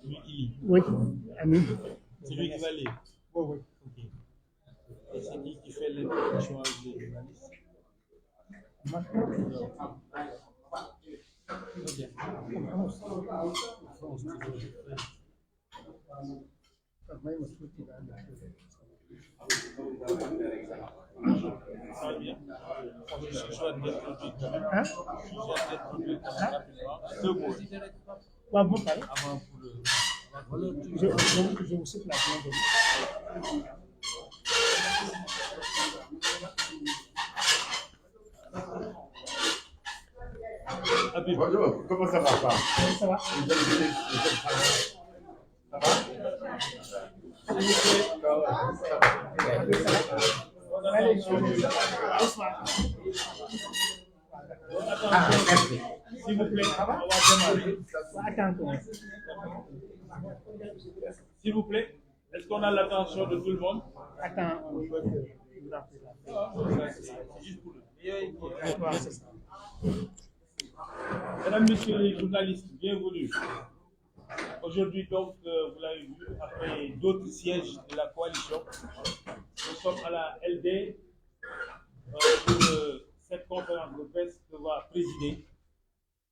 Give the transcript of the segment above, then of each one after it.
celui qui lit. Oui, Amin. C'est lui qui va lire. Oui, oui. Ok. Et c'est qui fait l'introduction avec les journalistes. Très bien. France, très bien. Je suis soit d'introduire quand même. Hein? Je suis soit d'introduire quand même rapidement. 2 mots Ouais, bon, pareil. avant pour le. Je vous souhaite la bienvenue. Habib. Bonjour, comment ça va, pas? Ça va? Ça va? Allez, bonsoir. Ah, merci. S'il vous plaît, on va démarrer. Attends. S'il vous plaît, est-ce qu'on a l'attention de tout le monde? Attends, on veut que C'est juste pour le. Mesdames, Messieurs les journalistes, bienvenue. Aujourd'hui, donc, vous l'avez vu, après d'autres sièges de la coalition, nous sommes à la LD pour cette conférence de presse que va présider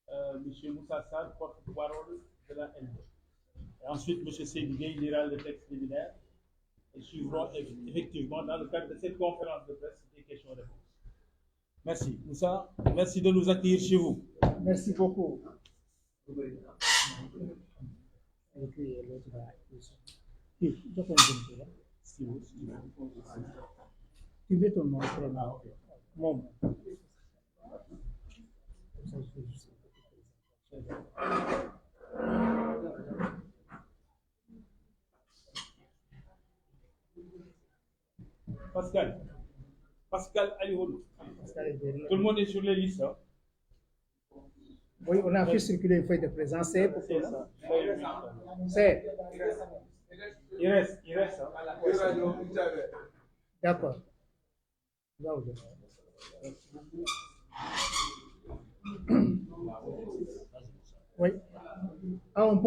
M. Moussa Sarr, porte-parole de la LD. Et ensuite, M. Seydou Gueye lira le texte liminaire et suivront effectivement, dans le cadre de cette conférence de presse, des questions-réponses. Merci. Moussa, merci de nous accueillir chez vous. Merci beaucoup. Tu veux ton nom, prénom? Mon. Pascal Alihoudou. Tout le monde est sur les listes. Hein? Oui, on a fait circuler une feuille de présence. C'est pour ça. C'est. Il reste. Hein? D'accord. Oui. Ah, on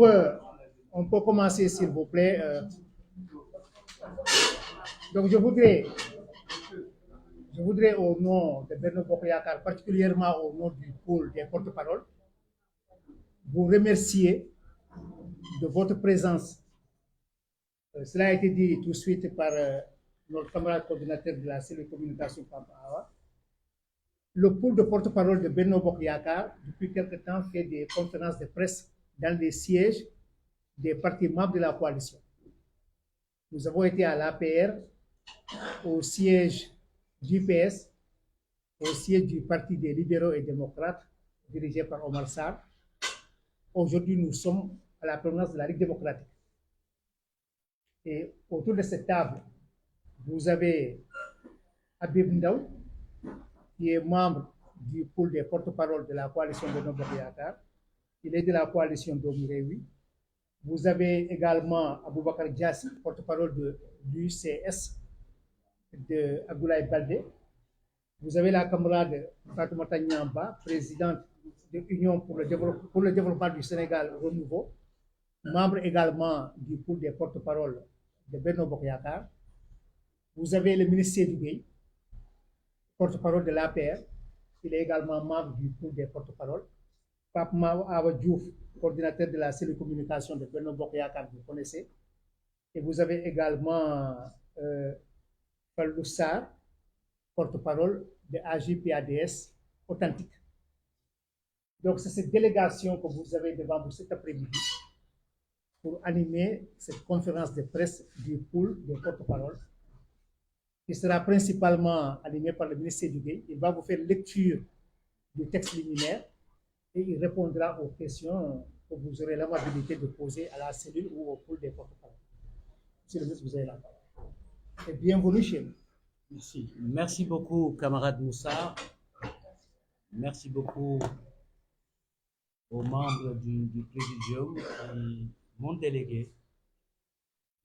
peut commencer, s'il vous plaît. Donc, je voudrais au nom de Benno Bokk Yakaar, particulièrement au nom du pôle des porte-paroles, vous remercier de votre présence. Cela a été dit tout de suite par notre camarade coordinateur de la cellule communication Pampawa. Le pôle de porte-parole de Benno Bokk Yakaar, depuis quelque temps, fait des conférences de presse dans les sièges des partis membres de la coalition. Nous avons été à l'APR, au siège du PS, au siège du Parti des libéraux et démocrates, dirigé par Omar Sarr. Aujourd'hui, nous sommes à la permanence de la Ligue démocratique. Et autour de cette table, vous avez Habib Ndaw, qui est membre du pôle des porte-paroles de la coalition de Benno Bokk Yakaar. Il est de la coalition Doomu Réewi. Vous avez également Aboubacar Diassi, porte-parole de l'UCS de Abdoulaye Baldé. Vous avez la camarade Fatoumata Niamba, présidente de l'Union pour le développement du Sénégal Renouveau, membre également du pôle des porte-paroles de Benno Bokk Yakaar. Vous avez le ministre Seydou Gueye, porte-parole de l'APR. Il est également membre du pôle des porte-paroles. Pape Awa Diouf, coordinateur de la cellule communication de Benno Bokk Yakaar, vous connaissez. Et vous avez également Fallou Sarr, porte-parole de AJ/PADS Authentique. Donc, c'est cette délégation que vous avez devant vous cet après-midi pour animer cette conférence de presse du pôle des porte-paroles, qui sera principalement animée par le ministre Seydou Gueye. Il va vous faire lecture du texte liminaire et il répondra aux questions que vous aurez l'amabilité de poser à la cellule ou au pôle des porte-paroles. Monsieur le ministre, vous avez la parole. Et bienvenue chez nous. Merci. Merci beaucoup, camarade Moussa. Merci beaucoup aux membres du Présidium qui m'ont délégué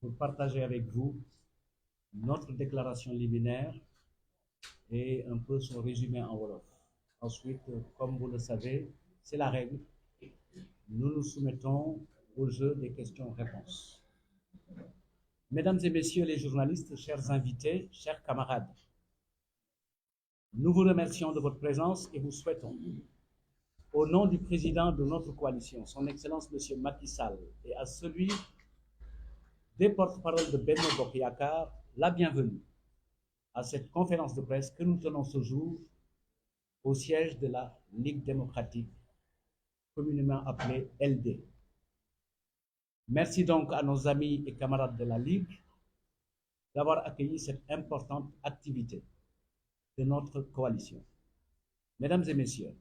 pour partager avec vous notre déclaration liminaire et un peu son résumé en Wolof. Ensuite, comme vous le savez, c'est la règle. Nous nous soumettons au jeu des questions-réponses. Mesdames et messieurs les journalistes, chers invités, chers camarades, nous vous remercions de votre présence et vous souhaitons, au nom du président de notre coalition, son Excellence M. Macky Sall, et à celui des porte-parole de Benno Bokk Yakaar, la bienvenue à cette conférence de presse que nous tenons ce jour au siège de la Ligue démocratique, communément appelée LD. Merci donc à nos amis et camarades de la Ligue d'avoir accueilli cette importante activité de notre coalition. Mesdames et messieurs,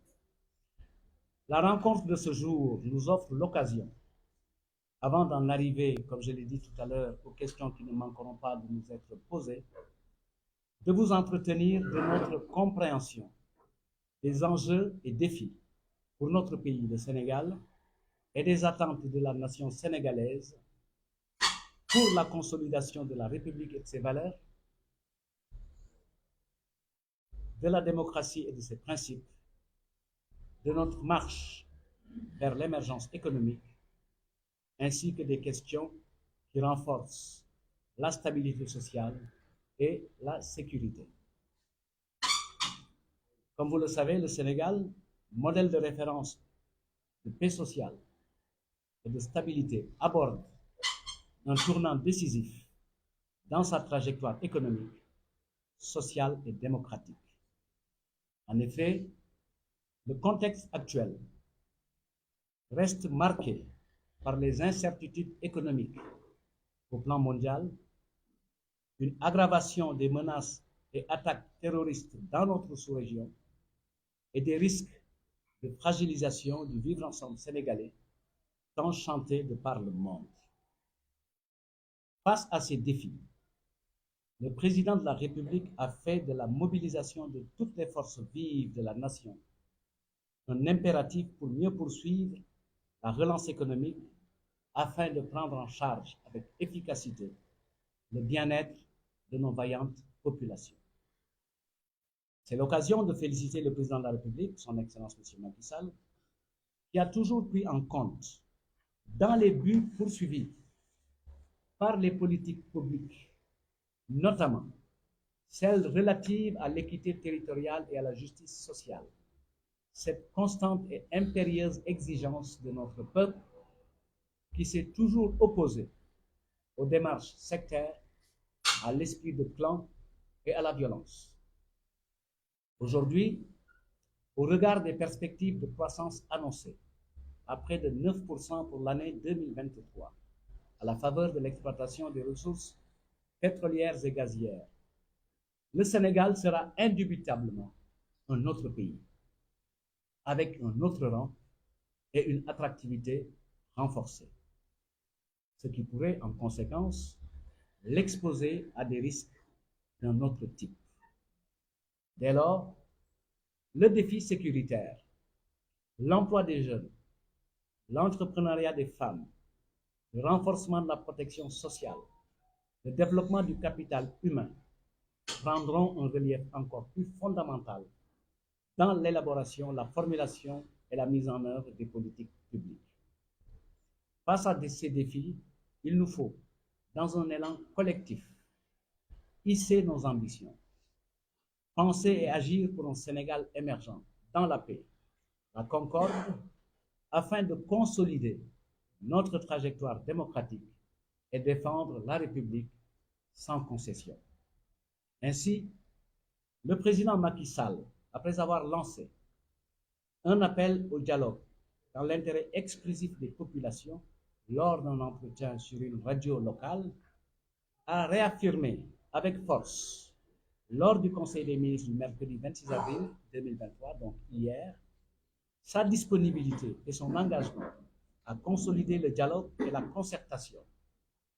la rencontre de ce jour nous offre l'occasion, avant d'en arriver, comme je l'ai dit tout à l'heure, aux questions qui ne manqueront pas de nous être posées, de vous entretenir de notre compréhension des enjeux et défis pour notre pays, le Sénégal, et des attentes de la nation sénégalaise pour la consolidation de la République et de ses valeurs, de la démocratie et de ses principes, de notre marche vers l'émergence économique, ainsi que des questions qui renforcent la stabilité sociale et la sécurité. Comme vous le savez, le Sénégal, modèle de référence de paix sociale et de stabilité, aborde un tournant décisif dans sa trajectoire économique, sociale et démocratique. En effet, le contexte actuel reste marqué par les incertitudes économiques au plan mondial, une aggravation des menaces et attaques terroristes dans notre sous-région et des risques de fragilisation du vivre ensemble sénégalais tant chanté de par le monde. Face à ces défis, le président de la République a fait de la mobilisation de toutes les forces vives de la nation un impératif pour mieux poursuivre la relance économique afin de prendre en charge avec efficacité le bien-être de nos vaillantes populations. C'est l'occasion de féliciter le président de la République, son Excellence M. Macky Sall, qui a toujours pris en compte, dans les buts poursuivis par les politiques publiques, notamment celles relatives à l'équité territoriale et à la justice sociale, cette constante et impérieuse exigence de notre peuple qui s'est toujours opposé aux démarches sectaires, à l'esprit de clan et à la violence. Aujourd'hui, au regard des perspectives de croissance annoncées, à près de 9% pour l'année 2023, à la faveur de l'exploitation des ressources pétrolières et gazières, le Sénégal sera indubitablement un autre pays, avec un autre rang et une attractivité renforcée, ce qui pourrait en conséquence l'exposer à des risques d'un autre type. Dès lors, le défi sécuritaire, l'emploi des jeunes, l'entrepreneuriat des femmes, le renforcement de la protection sociale, le développement du capital humain prendront un relief encore plus fondamental dans l'élaboration, la formulation et la mise en œuvre des politiques publiques. Face à ces défis, il nous faut, dans un élan collectif, hisser nos ambitions, penser et agir pour un Sénégal émergent dans la paix, la concorde, afin de consolider notre trajectoire démocratique et défendre la République sans concession. Ainsi, le président Macky Sall, après avoir lancé un appel au dialogue dans l'intérêt exclusif des populations lors d'un entretien sur une radio locale, a réaffirmé avec force, lors du Conseil des ministres du mercredi 26 avril 2023, donc hier, sa disponibilité et son engagement à consolider le dialogue et la concertation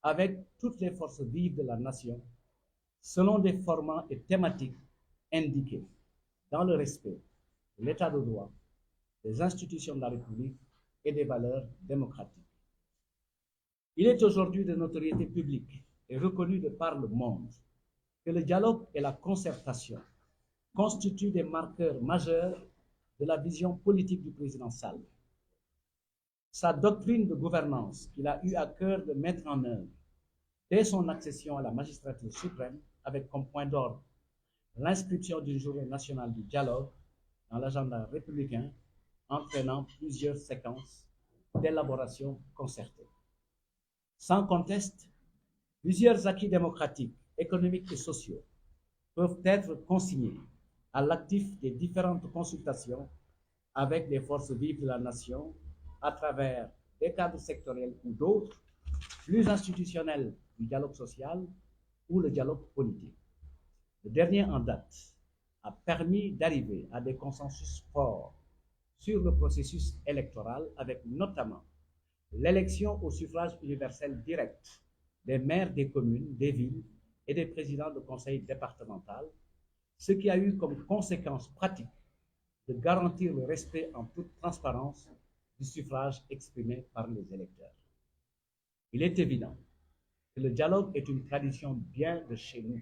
avec toutes les forces vives de la nation selon des formats et thématiques indiqués dans le respect de l'état de droit, des institutions de la République et des valeurs démocratiques. Il est aujourd'hui de notoriété publique et reconnu de par le monde que le dialogue et la concertation constituent des marqueurs majeurs de la vision politique du président Sall. Sa doctrine de gouvernance qu'il a eu à cœur de mettre en œuvre dès son accession à la magistrature suprême, avec comme point d'ordre l'inscription d'une journée nationale du dialogue dans l'agenda républicain, entraînant plusieurs séquences d'élaboration concertée. Sans conteste, plusieurs acquis démocratiques, économiques et sociaux peuvent être consignés à l'actif des différentes consultations avec les forces vives de la nation à travers des cadres sectoriels ou d'autres, plus institutionnels du dialogue social ou le dialogue politique. Le dernier en date a permis d'arriver à des consensus forts sur le processus électoral avec notamment l'élection au suffrage universel direct des maires des communes, des villes et des présidents de conseil départemental, ce qui a eu comme conséquence pratique de garantir le respect en toute transparence du suffrage exprimé par les électeurs. Il est évident que le dialogue est une tradition bien de chez nous.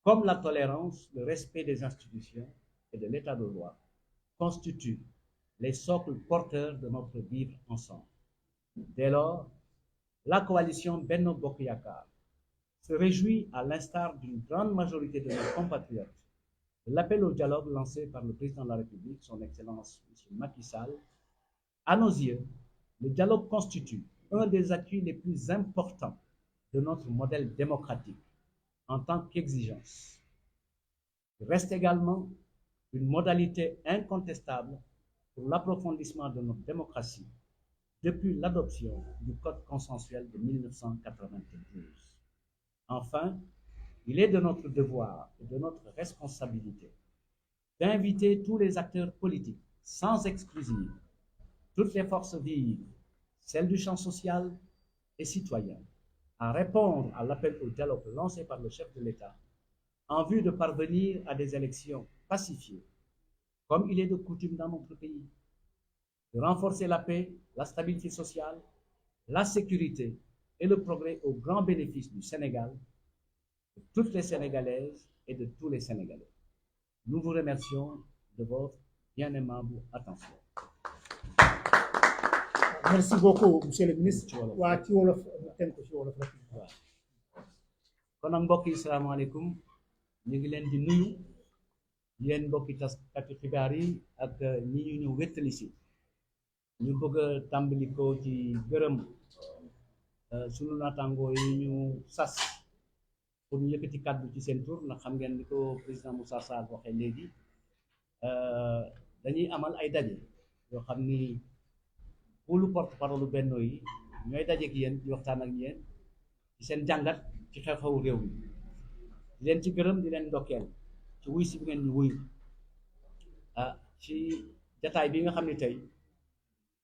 Comme la tolérance, le respect des institutions et de l'état de droit constituent les socles porteurs de notre vivre ensemble. Dès lors, la coalition Benno Bokk Yakaar se réjouit, à l'instar d'une grande majorité de nos compatriotes, de l'appel au dialogue lancé par le président de la République, son Excellence M. Macky Sall. À nos yeux, le dialogue constitue un des acquis les plus importants de notre modèle démocratique en tant qu'exigence. Il reste également une modalité incontestable pour l'approfondissement de notre démocratie depuis l'adoption du Code consensuel de 1992. Enfin, il est de notre devoir et de notre responsabilité d'inviter tous les acteurs politiques, sans exclusive, toutes les forces vives, celles du champ social et citoyen, à répondre à l'appel au dialogue lancé par le chef de l'État en vue de parvenir à des élections pacifiées, comme il est de coutume dans notre pays, de renforcer la paix, la stabilité sociale, la sécurité et le progrès au grand bénéfice du Sénégal, de toutes les Sénégalaises et de tous les Sénégalais. Nous vous remercions de votre bien aimable attention. Merci beaucoup, monsieur le ministre. waa ci wolof tënk ko ci wolof rek. waaw kon nag mbokk yi salaamaaleykum, ñu ngi leen di nuyu yéen mbokki taskati xibaar yi ak ñi ñu ñëw wéttali si. ñu bëgg a tàmbali ko ci gërëm sunu naataangoo yi ñu sas pour ñu yëkkati kàddu ci seen tur, ndax xam ngeen ni ko président Moussa Sarr waxee léegi dañuy amal ay daje yoo xam ni pôlu porte-parole Benno yi ñooy daje ak yéen di waxtaan ak yéen ci seen jàngat ci xew-xewu réew mi, di leen ci gërëm, di leen ndokkeel ci wuy si bu ngeen ñu wuyu ci jataay bi nga xam ne tey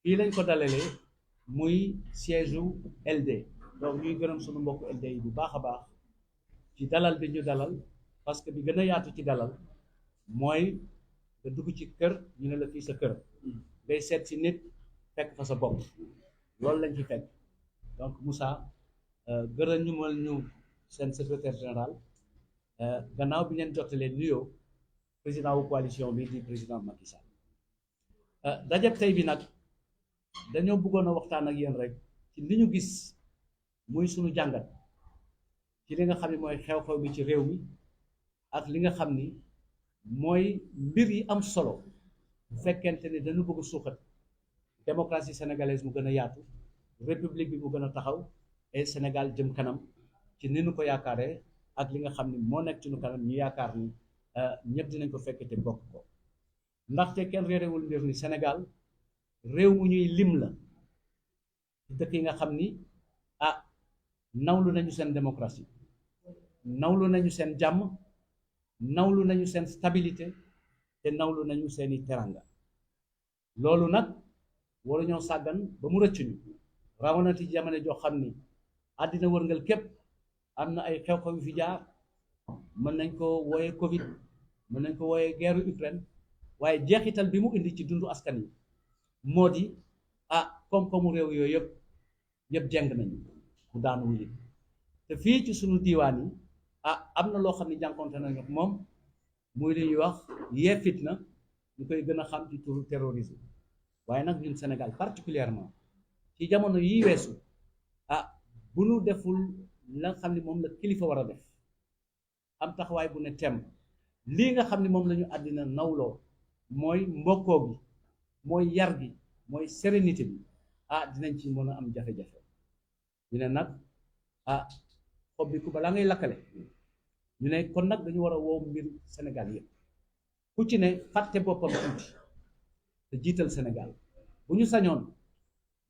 fii lañ ko dalalee muy siège u LD. donc ñuy gërëm sunu mbokku LD yi bu baax a baax ci dalal bi ñu dalal, parce que bi gën a yaatu ci dalal mooy nga dugg ci kër ñu ne la fii sa kër, ngay seet si nit fekk fa sa bopp, loolu lañ ci fekk. donc Moussa gërëm ñu mal ñu seen secrétaire général gannaaw bi ngeen jottalee nuyoo président wu coalition bi di président Macky Sall. dajab tey bi nag dañoo bëggoon a waxtaan ak yéen rek ci li ñu gis muy sunu jàngat ci li nga xam ne mooy xew-xew bi ci réew mi ak li nga xam ni mooy mbir yi am solo bu fekkente ni dañu bëgg a suuxat démocratie sénégalaise mu gën a yaatu, république bi mu gën a taxaw et Sénégal jëm kanam ci ni nu ko yaakaaree ak li nga xam ni moo nekk ci nu kanam ñu yaakaar ni ñëpp dinañ ko fekk te bokk ko. ndaxte kenn réerewul mbir ni Sénégal réew mu ñuy lim la dëkk yi nga xam ni nawlu nañu seen démocratie, nawlu nañu seen jàmm, nawlu nañu seen stabilité te nawlu nañu seeni teranga. loolu nag waruñoo sàggan ba mu rëcc ñu, rawatina ci jamono joo xam ni àddina wërngal képp am na ay xew-xew yu fi jaar. mën nañ ko wooyee Covid, mën nañ ko wooyee guerre Ukraine, waaye jeexital bi mu indi ci dundu askan yi moo di koom-koomu réew yooyu yëpp jeng nañu mu daanu wuñu. te fii ci sunu diiwaan yi am na loo xam ne jànkonte nañu ak moom muy li ñuy wax yee fitna, ñu koy gën a xam ci turu terrorisme. waaye nag ñun Sénégal particulièrement ci jamono yi weesu bu nu deful la nga xam ne moom la kilifa war a def am taxawaay bu ne tem lii nga xam ne moom la ñu àddina nawloo mooy mbokkoo gi mooy yar gi mooy sérénité bi dinañ ci mën a am jafe-jafe ñu ne nag xob bi ku balaa ngay lakkale ñu ne kon nag dañu war a woo mbir Sénégal yëpp ku ci ne fàtte boppam tuuti te jiital Sénégal bu ñu sañoon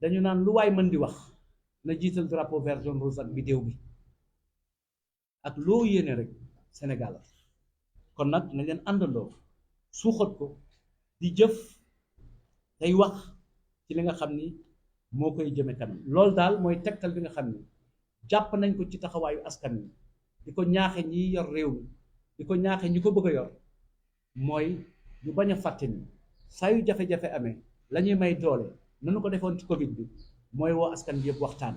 dañu naan lu waay mën di wax na jiital drapeau vert jaune rouge ak bidéo bi ak loo yéene rek Sénégal kon nag na leen àndandoo suuxat ko di jëf tey wax ci li nga xam ni moo koy jëme kanam loolu daal mooy tegtal bi nga xam ni jàpp nañ ko ci taxawaayu askan wi di ko ñaaxe ñi yor réew mi di ko ñaaxe ñi ko bëgg a yor mooy ñu bañ a fàtte ni saa yu jafe-jafe amee la ñuy may doole nanu ko defoon ci Covid bi mooy woo askan bi yëpp waxtaan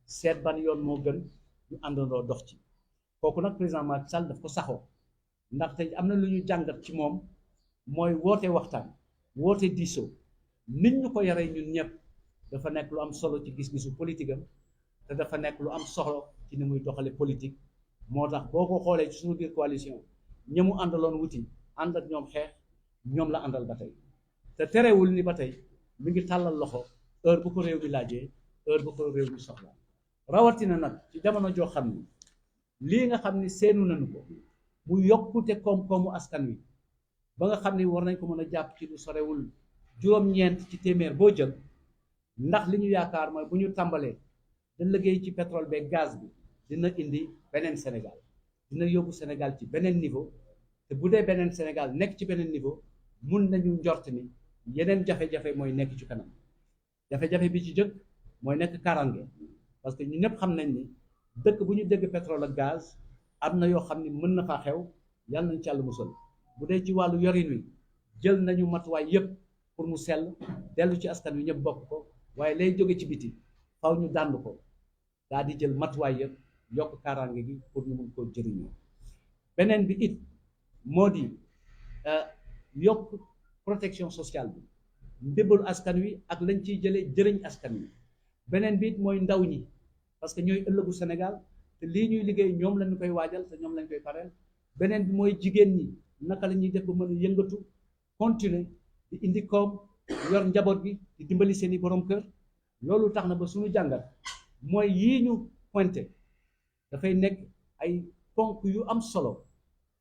seet ban yoon moo gën ñu àndandoo dox ci kooku nag président Macky Sall daf ko saxoo ndaxte am na lu ñu jàngat ci moom mooy woote waxtaan woote diisoo nit ñu ko yaree ñun ñëpp dafa nekk lu am solo ci gis-gisu politique am te dafa nekk lu am solo ci ni muy doxale politique moo tax boo ko xoolee ci suñu biir coalition ñi mu àndaloon wuti ànd ak ñoom xeex ñoom la àndal ba tey te terewul ni ba tey mi ngi tàllal loxo heure bu ko réew mi laajee heure bu ko réew mi soxla rawatina nag ci jamono joo xam ni lii nga xam ni seenu nañu ko mu yokkute koom-koomu askan wi ba nga xam ni war nañ ko mën a jàpp ci lu sorewul juróom-ñeent ci téeméer boo jël ndax li ñu yaakaar mooy bu ñu tàmbalee da liggéey ci pétrole beeg gaz bi dina indi beneen Sénégal dina yóbbu Sénégal ci beneen niveau te bu dee beneen Sénégal nekk ci beneen niveau mun nañu njort ni yeneen jafe-jafe mooy nekk ci kanam jafe-jafe bi ci jëkk mooy nekk karange parce que ñu ñëpp xam nañ ni dëkk bu ñu dégg pétrole ak gaz am na yoo xam ni mën na faa xew yàlla nañ ci Yàlla musal bu dee ci wàllu yorin wi jël nañu matuwaay yëpp pour mu sell dellu ci askan wi ñëpp bokk ko waaye lay jóge ci biti faw ñu dànd ko daa di jël matuwaay yëpp yokk kaaraange gi pour ñu mun koo jëriñoo beneen bi it moo di yokk protection sociale bi ndébbalu askan wi ak lañ ciy jëlee jëriñ askan wi beneen bi it mooy ndaw ñi parce que ñooy ëllëgu Sénégal te lii ñuy liggéey ñoom lañu koy waajal te ñoom lañ koy pareel beneen bi mooy jigéen ñi naka la ñuy def ba mën a yëngatu continuer di indi koom yor njaboot bi di dimbali seeni borom kër loolu tax na ba suñu jàngat mooy yii ñu pointé dafay nekk ay ponk yu am solo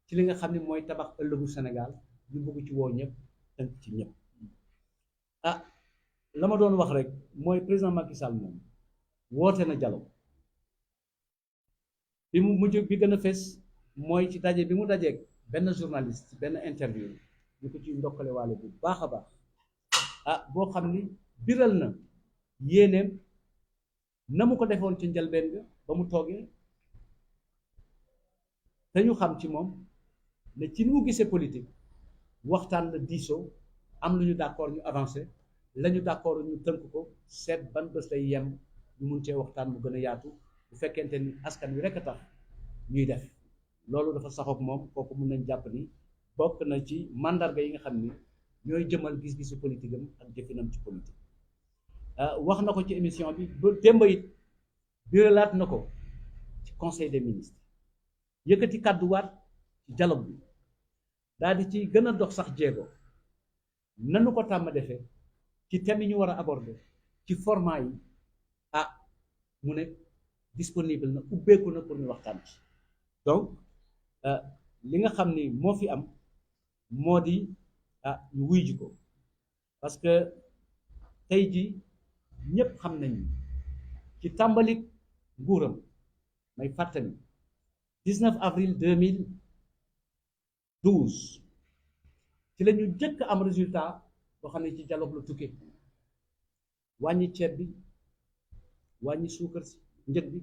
ci li nga xam ne mooy tabax ëllëgu Sénégal ñu bëgg ci woo ñëpp tënk ci ñëpp la ma doon wax rek mooy président Macky Sall moom woote na dialogue bi mu mujj bi gën a fes mooy ci daje bi mu dajeeg benn journaliste benn interview ñu ko ci ndokkale waale bu baax a baax boo xam ni biral na yéeneem na mu ko defoon ci njëlbeen ga ba mu toogee te ñu xam ci moom ne ci ni mu gisee politique waxtaan la diisoo am lu ñu d'accord ñu avancé la ñu d'accord ñu tënk ko seet ban bés lay yem ñu mun cee waxtaan mu gën a yaatu bu fekkente ni askan wi rek a tax ñuy def loolu dafa saxook moom kooku mun nañ jàpp ni bokk na ci mandarga yi nga xam ni ñooy jëmal gis-gisu politique am ak jëfinam ci politique wax na ko ci émission bi ba démb it biralaat na ko ci conseil des ministres yëkkati kàdduwaat ci dialogue bi daal di ci gën a dox sax jéego nanu ko tàmm defee ci thème yi ñu war a aborder ci format yi mu ne disponible na ubbeeku na pour ñu waxtaan ci donc li nga xam ni moo fi am moo di ñu wuy ji ko parce que tey ji ñépp xam nañu ci tàmbalik nguuram may fàttali 19 avril 2012 ci la ñu jëkk am résultat boo xam ne ci dialogue la tukkee wàññi ceeb bi wàññi suukar si njëg bi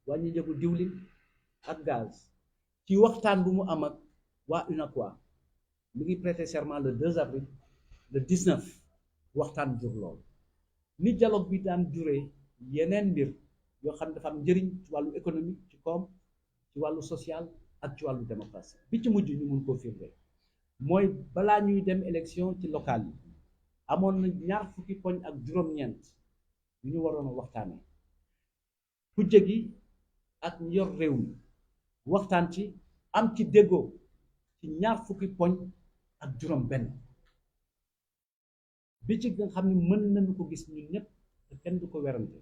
wàññi njëgu diwlin ak gaz ci waxtaan bu mu am ak waa UNACOIS mi ngi prêter serment le 2 avril le 19 waxtaan jur lool ni dialogue bi daan duree yeneen mbir yoo xam ne dafa am njëriñ ci wàllu économique ci koom ci wàllu social ak ci wàllu démocratie bi ci mujj ñu mun koo firnde mooy balaa ñuy dem élection ci locale yi amoon na ñaar fukki poñ ak juróom-ñeent yu ñu waroon a waxtaanee kujje gi ak ñi yor réew mi waxtaan ci am ci déggoo ci ñaar fukki poñ ak juróom-benn bi ci nga xam ne mën nañu ko gis ñun ñëpp te kenn du ko werante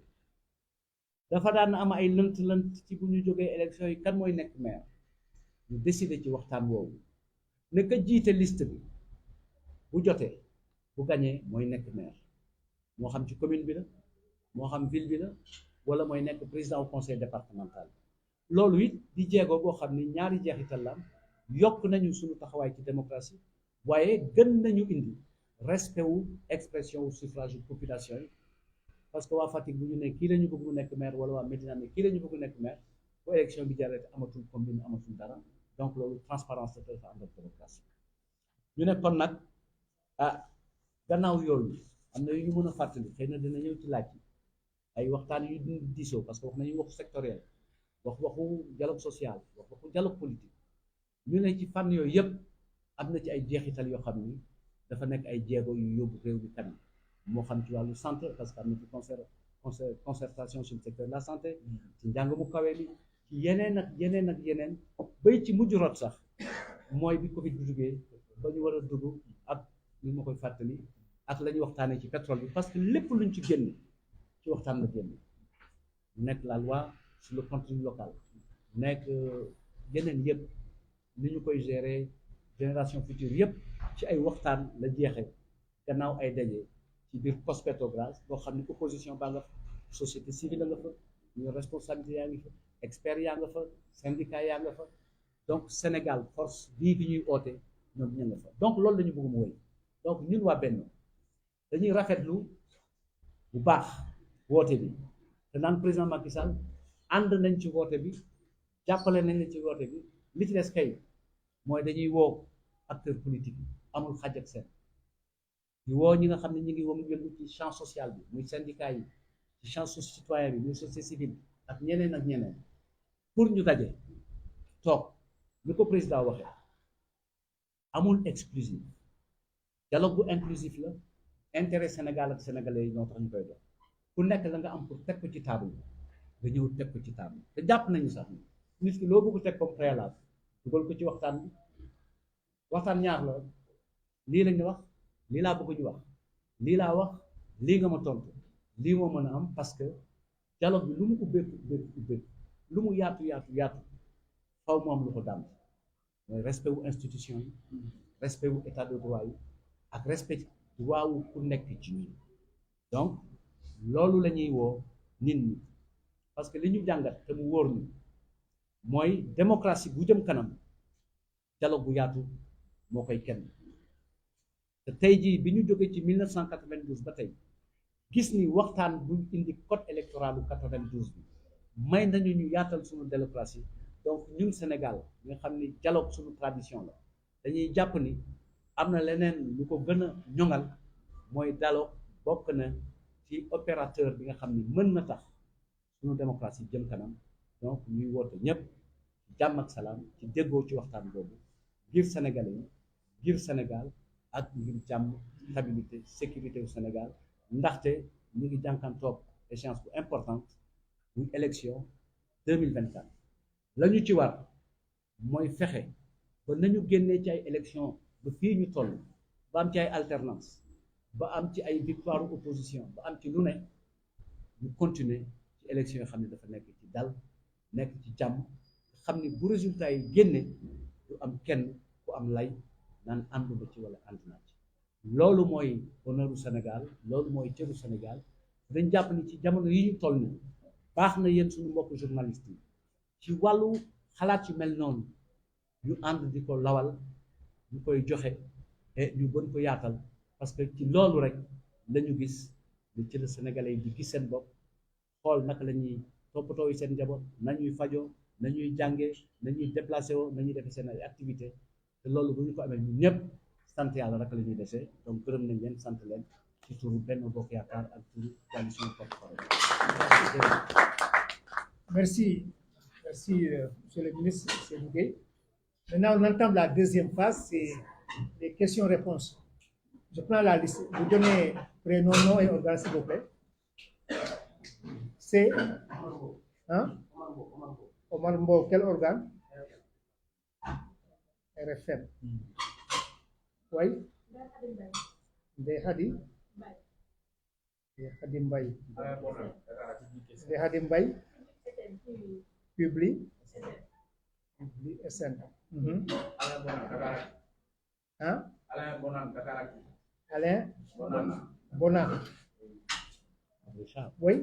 dafa daan am ay lënt-lënt ci bu ñu jógee élection yi kan mooy nekk maire ñu décider ci waxtaan woowu ne ka jiite liste bi bu jotee bu gañee mooy nekk maire moo xam ci commune bi la moo xam ville bi la wala mooy nekk président au conseil départemental loolu it di jéego boo xam ni ñaari jeexital la am yokk nañu suñu taxawaay ci démocratie waaye gën nañu indi respect wu expression wu suffrage yu population yi parce que waa Fatick bu ñu ne kii la ñu bëgg mu nekk maire wala waa Médina ne kii la ñu bëgg mu nekk maire bu élection bi jaree amatul commune amatul dara donc loolu transparence la dafa ànd ak démocratie ñu ne kon nag gannaaw yooyu am na yu ñu mën a fàttali xëy na dina ñëw ci laaj yi ay waxtaan yu dund diisoo parce que wax nañu waxu sectoriel waxu dialogue social waxu dialogue politique ñu ne ci fànn yooyu yëpp am na ci ay jeexital yoo xam ni dafa nekk ay jéego yu yóbbu réew mi kanam moo xam ci wàllu santé parce que am na ci concertation sur le secteur de la santé ci njàng mu kawe mi ci yeneen ak yeneen ak yeneen bay ci mujj rot sax mooy bi Covid bi duggee ba ñu war a dugg ak li ma koy fàttali ak la ñuy waxtaanee ci pétrole bi parce que lépp luñ ci génn ci waxtaan la génn nekk la loi sur le contenu local nekk yeneen yëpp ni ñu koy gérer génération future yëpp ci ay waxtaan la jeexee gannaaw ay daje ci biir COS-Petrobras boo xam ne opposition baa nga fa société civile nga fa ñu responsabilité yaa ngi fa expert yaa nga fa syndicat yaa nga fa donc Sénégal force bii bi ñuy oote ñoom ña nga fa donc loolu la ñu bëgg mu wéy donc ñun waa Benno dañuy rafetlu bu baax woote bi te naan président Macky Sall ànd nañ ci woote bi jàppale nañ ci woote bi li ci des kay mooy dañuy woo acteur politique yi amul xaj ak seen di woo ñi nga xam ne ñu ngi woo yëngu ci champ social bi muy syndicat yi ci champ citoyen bi muy société civile ak ñeneen pour ñu daje toog ni ko président waxee amul exclusif dialogue bu inclusif la intérêt Sénégal ak sénégalais yi ñoo tax ñu koy dox ku nekk la nga am pour teg ko ci table nga ñëw teg ko ci table te jàpp nañu sax nit ki loo bëgg teg comme préalable dugal ko ci waxtaan bi waxtaan ñaar la lii lañu wax lii laa bëgg ñu wax lii laa wax lii nga ma tontu lii moo mën a am parce que dialogue bi lu mu ubbeeku lu mu yaatu faw mu am lu ko dàmp mooy respect wu institution yi respect wu état de droit yi ak respect droit wu ku nekk ci ñun donc loolu la ñuy woo nit ñi parce que li ñu jàngat te mu wóor ñu mooy démocratie bu jëm kanam dialogue bu yaatu moo koy kenn te tey jii bi ñu jógee ci 1992 ba tey gis ni waxtaan bu indi code électoral bu 92 bi may nañu ñu yaatal suñu démocratie donc ñun Sénégal nga xam ni dialogue suñu tradition la dañuy jàpp ni am na leneen lu ko gën a ñoŋal mooy dialogue bokk na ci opérateur bi nga xam ni mën na tax suñu démocratie jëm kanam donc ñuy woote ñëpp ci jàmm ak salaam ci déggoo ci waxtaan boobu ngir Sénégalais yi ngir Sénégal ak ngir jàmm stabilité sécurité au Sénégal ndaxte ñu ngi jànkantoog échéance bu importante muy élection 2024 la ñu ci war mooy fexe ba nañu génnee ci ay élection ba fii ñu toll ba am ci ay alternance ba am ci ay victoire opposition ba am ci lu ne ñu continuer ci élection yoo xam ne dafa nekk ci dal nekk ci jàmm xam ni bu résultat yi génne du am kenn ku am lay naan ànduma ci wala ànd naa ci loolu mooy honneur u Sénégal loolu mooy cëru Sénégal dañ jàpp ni ci jamono yi ñu toll ni baax na yéen suñu mbokk journaliste yi ci wàllu xalaat yu mel noonu ñu ànd di ko lawal ñu koy joxe et ñu gën ko yaatal parce que ci loolu rek lañu gis ni ci la Sénégalais yi di gis seen bopp xool naka la ñuy toppatoo seen njaboot nañuy fajoo nañuy jàngee nañuy déplacé woo nañuy defee seen ay activité te loolu bu ñu ko amee ñun ñëpp sant yàlla rek la ñuy desee donc gërëm nañ leen sant leen ci turu Benno Bokk Yaakaar ak turu coalition porte-parole. Merci, monsieur le ministre Seydou Gueye. Maintenant, on entame la deuxième phase, c'est les questions-réponses. Je prends la liste. Vous donnez prénom, nom et organe, s'il vous plaît. C'est hein? Omar Mbo, quel organe? RFM. Oui. Ndeye Khady. Ndeye Khady Mbaye. Ndeye Khady Mbaye. Publi SN. Hein? Alain Bonan. Oui.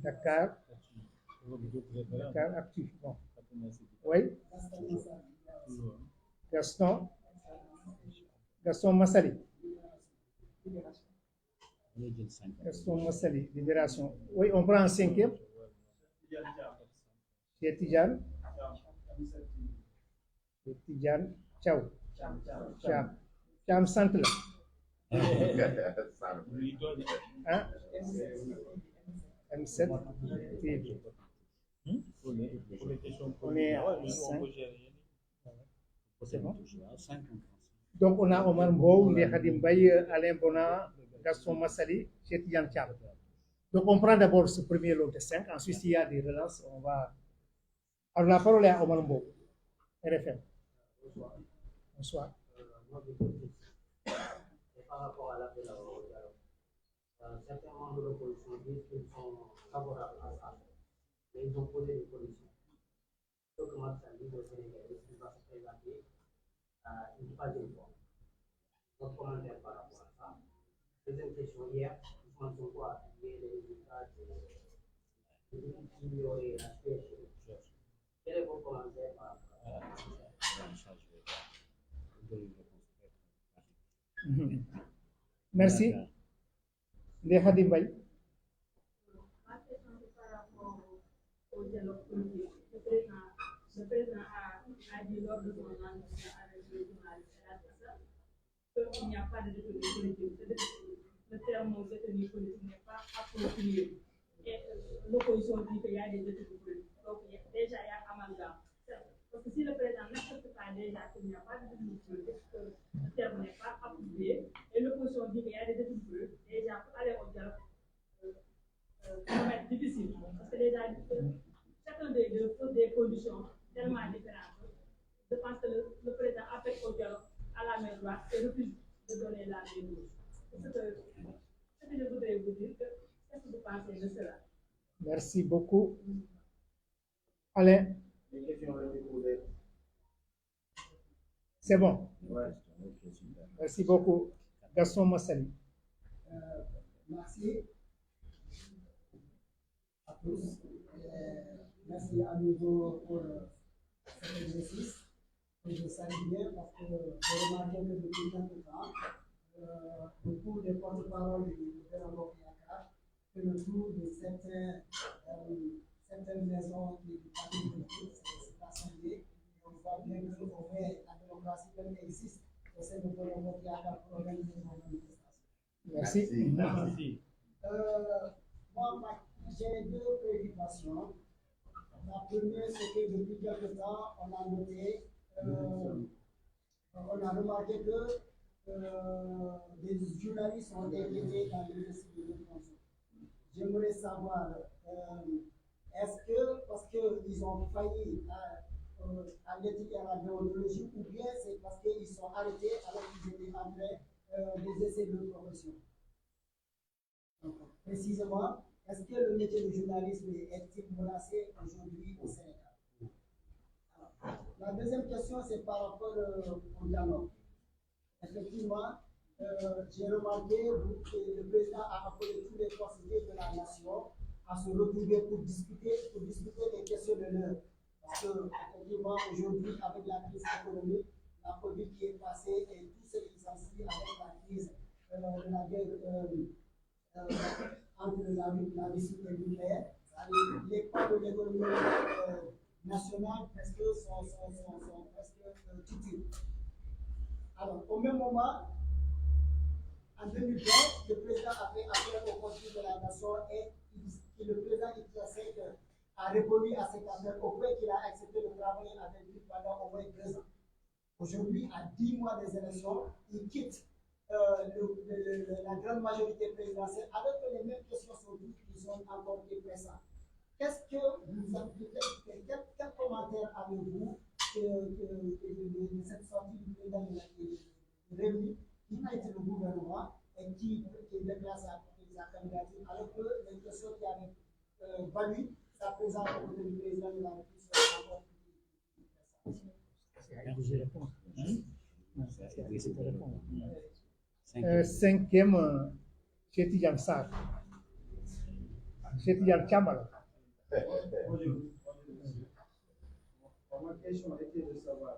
Dakar. Dakar actif. Bon. Oui. Gaston Massali. Gaston Massali, Libération. Oui, on prend un cinquième. Cheikh Tidiane. Cheikh Tidiane. Ciao. Cham centre là. Hein? M7. On est à 5. C'est bon. Donc on a Omar Mbow, Ndeye Khady Mbaye, Alain Bonan, Gaston Massali, Cheikh Tidiane Thiam. Donc on prend d'abord ce premier lot de 5, ensuite s'il y a des relances, on va... Alors la parole est à Omar Mbow, RFM. Bonsoir. Par rapport à l'appel au dialogue, certains membres de l'opposition disent qu'ils sont favorables à ça, mais ils ont posé des conditions. Ce que Macky Sall dit au Sénégal, il va se présenter une troisième fois. Votre commentaire par rapport à ça. Deuxième question, hier, Ousmane Sonko a publié les résultats de l'IOE et la CHE. Quel est votre commentaire par rapport à ça? Merci. Ndeye Khady Mbaye. Ma question c'est par rapport au dialogue politique. Le président a dit lors de son entretien avec le journaliste qu'il n'y a pas de détenu politique. Le terme détenu politique n'est pas approprié. Et l'opposition dit qu'il y a des détenus politiques. Donc déjà il y a amalgame. Parce que si le président n'accepte pas déjà qu'il n'y a pas de détenus politiques, que le terme n'est pas approprié, et l'opposition dit qu'il y a des détenus politiques, déjà pour aller au dialogue, ça va être difficile. Parce que déjà, chacun des deux pose des conditions tellement différentes. Je pense que le président appelle au dialogue à la main droite et refuse de donner la main gauche. Ce que je voudrais vous dire, qu'est-ce que vous pensez de cela? Merci beaucoup. Alain. C'est bon. Merci beaucoup. Gaston Massali. Merci à tous. Merci à nouveau pour cet exercice. Et je salue bien parce que j'ai remarqué que depuis quelque temps, beaucoup de porte-parole du gouvernement que le tour de certaines maisons du parti politique s'est assemblé. On voit bien que la démocratie même existe au sein du gouvernement pour organiser une manifestation. Merci. Merci. Moi, j'ai deux préoccupations. La première, c'est que depuis quelque temps, on a noté, on a remarqué que des journalistes ont été dans l'exercice de leur fonction. J'aimerais savoir, est-ce que, parce qu'ils ont failli à l'éthique et à la déontologie, ou bien c'est parce qu'ils sont arrêtés alors qu'ils étaient en train d'exercer leur profession? Donc, précisément, est-ce que le métier de journalisme est-il menacé aujourd'hui au Sénégal? Alors, la deuxième question, c'est par rapport au dialogue. Effectivement, j'ai remarqué que le président a appelé tous les forces vives de la nation à se retrouver pour discuter des questions de l'heure. Parce que, effectivement, aujourd'hui, avec la crise économique, la Covid qui est passée et tout ce qui s'ensuit avec la crise de la guerre entre la Russie et l'Ukraine, les pas de l'économie nationale presque sont presque tutiles. Alors, au même moment, en 2020, le président a fait appel au Conseil de la Nation et le président Idrissa a répondu à cet appel au point qu'il a accepté de travailler avec lui pendant au moins 2 ans. Aujourd'hui, à 10 mois des élections, il quitte la grande majorité présidentielle, alors que les mêmes questions sont dites, ils ont encore été pressants. Qu'est-ce que vous avez, quel commentaire avez-vous de cette sortie du président de Rémi qui quitte le gouvernement et qui déclare sa candidature, alors que les questions qui avaient valu sa présence au côté du président de la République sont encore Cinquième, Cheikh Tidiane Sarr. Cheikh Tidiane Thiam. Ma question était de savoir,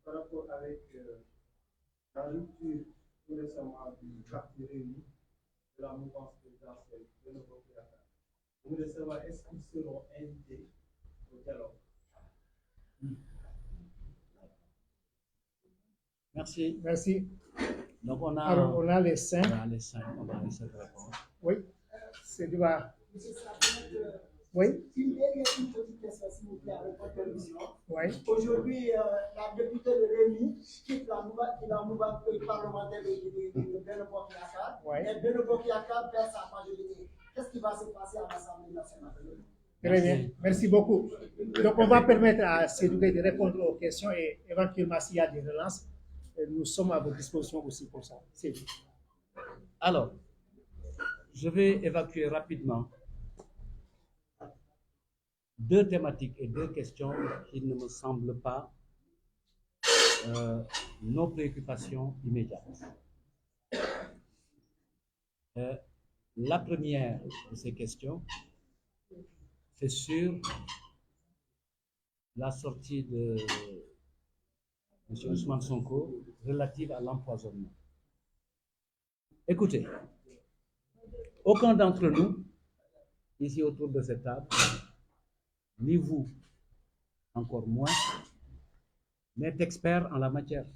par rapport avec la rupture tout récemment du parti réuni de la mouvance présidentielle de nos propriétaires. Je voulais savoir, est-ce qu'ils seront invités au dialogue? Merci. Merci. Donc Alors, on a les cinq. On a les cinq. On a les cinq réponses. Oui, c'est du bas. Monsieur Sarkozy, Oui. Une petite question, s'il vous plaît, avec votre permission. Oui. Aujourd'hui, la députée de Rémi quitte la mouvance parlementaire de Benno Bokk Yakaar. Oui. Et Benno Bokk Yakaar perd sa majorité. Qu'est-ce qui va se passer à l'Assemblée nationale? Très bien. Merci beaucoup. Donc, on va permettre à Sédouké de répondre aux questions et éventuellement, s'il y a des relances, nous sommes à votre disposition aussi pour ça. C'est tout. Alors, je vais évacuer rapidement deux thématiques et deux questions qui ne me semblent pas nos préoccupations immédiates. La première de ces questions, c'est sur la sortie de M. Ousmane Sonko relative à l'empoisonnement. Écoutez, aucun d'entre nous, ici autour de cette table, ni vous, encore moins, n'est expert en la matière.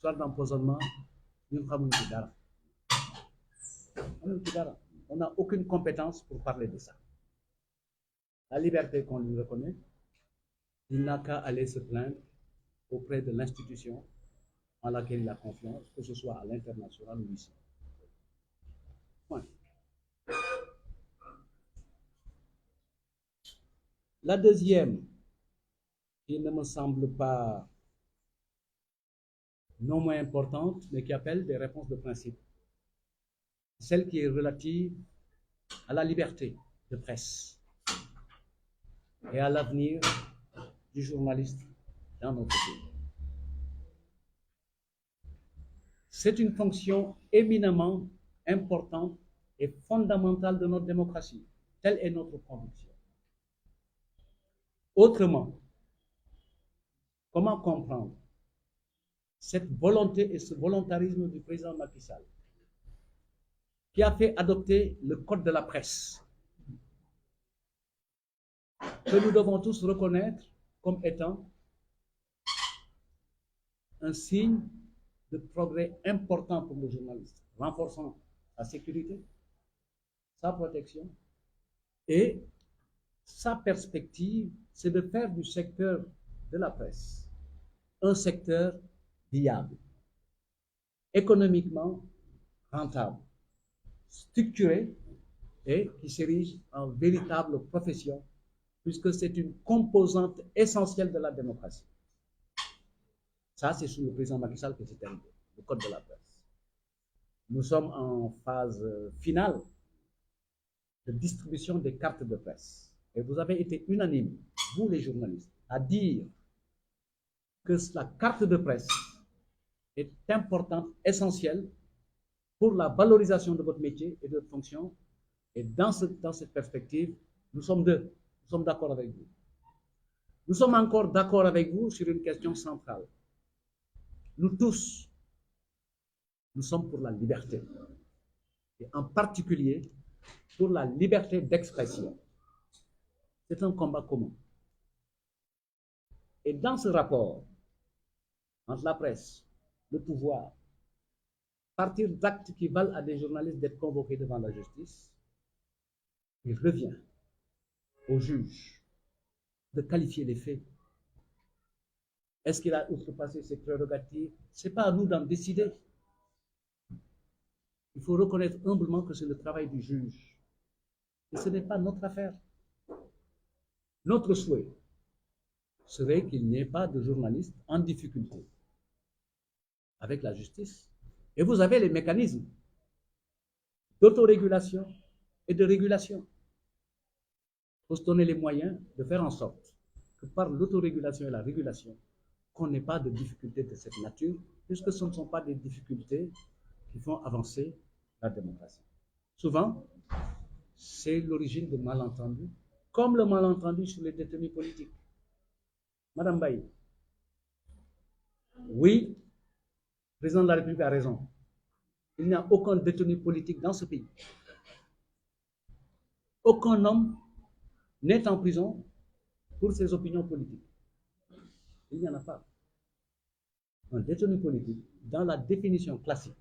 Soit d'empoisonnement, nous ne savons pas. On n'a aucune compétence pour parler de ça. La liberté qu'on lui reconnaît, il n'a qu'à aller se plaindre auprès de l'institution en laquelle il a confiance, que ce soit à l'international ou ici. Point. La deuxième, qui ne me semble pas non moins importante, mais qui appelle des réponses de principe, celle qui est relative à la liberté de presse et à l'avenir du journaliste dans notre pays. C'est une fonction éminemment importante et fondamentale de notre démocratie. Telle est notre conviction. Autrement, comment comprendre cette volonté et ce volontarisme du président Macky Sall qui a fait adopter le code de la presse que nous devons tous reconnaître comme étant un signe de progrès important pour le journaliste, renforçant sa sécurité, sa protection et sa perspective, c'est de faire du secteur de la presse un secteur viable, économiquement rentable, structuré et qui s'érige en véritable profession, puisque c'est une composante essentielle de la démocratie. Ça, c'est sous le président Macky Sall que c'est arrivé, le code de la presse. Nous sommes en phase finale de distribution des cartes de presse. Et vous avez été unanimes, vous les journalistes, à dire que la carte de presse est importante, essentielle pour la valorisation de votre métier et de votre fonction. Et dans cette perspective, nous sommes deux. Nous sommes d'accord avec vous. Nous sommes encore d'accord avec vous sur une question centrale. Nous tous, nous sommes pour la liberté. Et en particulier, pour la liberté d'expression. C'est un combat commun. Et dans ce rapport entre la presse, le pouvoir, partir d'actes qui valent à des journalistes d'être convoqués devant la justice, il revient au juge de qualifier les faits Est-ce qu'il a outrepassé ses prérogatives? Ce n'est pas à nous d'en décider. Il faut reconnaître humblement que c'est le travail du juge. Et ce n'est pas notre affaire. Notre souhait serait qu'il n'y ait pas de journalistes en difficulté avec la justice. Et vous avez les mécanismes d'autorégulation et de régulation. Il faut se donner les moyens de faire en sorte que par l'autorégulation et la régulation, qu'on n'ait pas de difficultés de cette nature, puisque ce ne sont pas des difficultés qui font avancer la démocratie. Souvent, c'est l'origine de malentendus, comme le malentendu sur les détenus politiques. Madame Baye, oui, le président de la République a raison. Il n'y a aucun détenu politique dans ce pays. Aucun homme n'est en prison pour ses opinions politiques. Il n'y en a pas. Un détenu politique, dans la définition classique,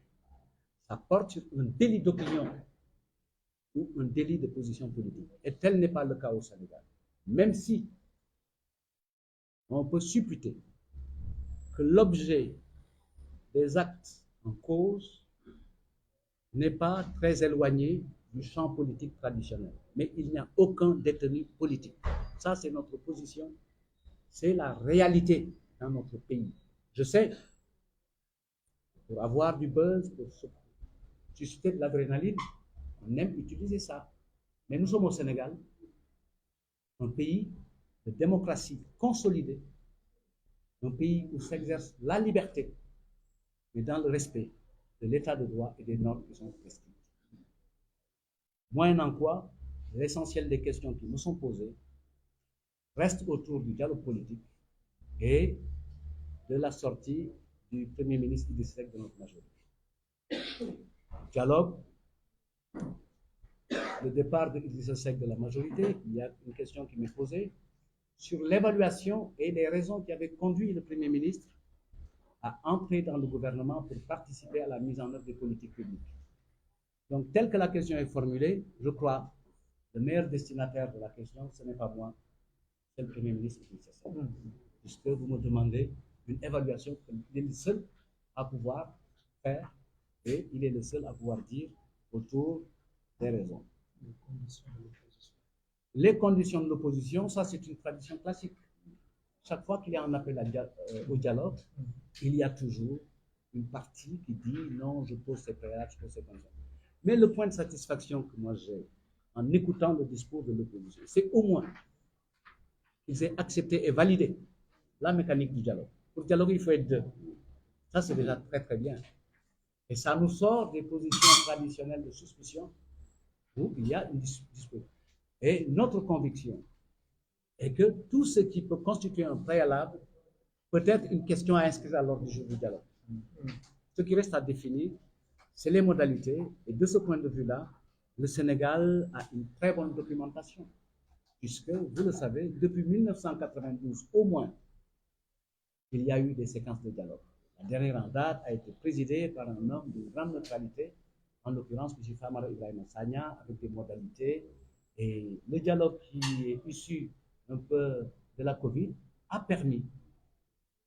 ça porte sur un délit d'opinion ou un délit de position politique. Et tel n'est pas le cas au Sénégal. Même si on peut supputer que l'objet des actes en cause n'est pas très éloigné du champ politique traditionnel. Mais il n'y a aucun détenu politique. Ça, c'est notre position. C'est la réalité dans notre pays. Je sais, pour avoir du buzz, pour susciter de l'adrénaline, on aime utiliser ça. Mais nous sommes au Sénégal, un pays de démocratie consolidée, un pays où s'exerce la liberté, mais dans le respect de l'état de droit et des normes qui sont prescrites. Moyennant quoi, l'essentiel des questions qui me sont posées reste autour du dialogue politique et de la sortie du Premier ministre Idriss Seck de notre majorité. Dialogue, le départ d'Idriss Seck de la majorité, il y a une question qui m'est posée sur l'évaluation et les raisons qui avaient conduit le Premier ministre à entrer dans le gouvernement pour participer à la mise en œuvre des politiques publiques. Donc, telle que la question est formulée, je crois, le meilleur destinataire de la question, ce n'est pas moi, c'est le Premier ministre Idriss Seck. Puisque vous me demandez une évaluation qu'il est le seul à pouvoir faire et il est le seul à pouvoir dire autour des raisons. Les conditions de l'opposition, ça c'est une tradition classique. Chaque fois qu'il y a un appel au dialogue, il y a toujours une partie qui dit non, je pose ces préalables, je pose ces conditions. Mais le point de satisfaction que moi j'ai en écoutant le discours de l'opposition, c'est au moins qu'ils aient accepté et validé la mécanique du dialogue. Pour dialoguer, il faut être deux. Ça, c'est déjà très très bien. Et ça nous sort des positions traditionnelles de suspicion où il y a une dispute. Et notre conviction est que tout ce qui peut constituer un préalable peut être une question à inscrire à l'ordre du jour du dialogue. Ce qui reste à définir, c'est les modalités. Et de ce point de vue-là, le Sénégal a une très bonne documentation. Puisque, vous le savez, depuis 1992 au moins, il y a eu des séquences de dialogue. La dernière en date a été présidée par un homme de grande neutralité, en l'occurrence M. Famara Ibrahima Sagna, avec des modalités. Et le dialogue qui est issu un peu de la Covid a permis,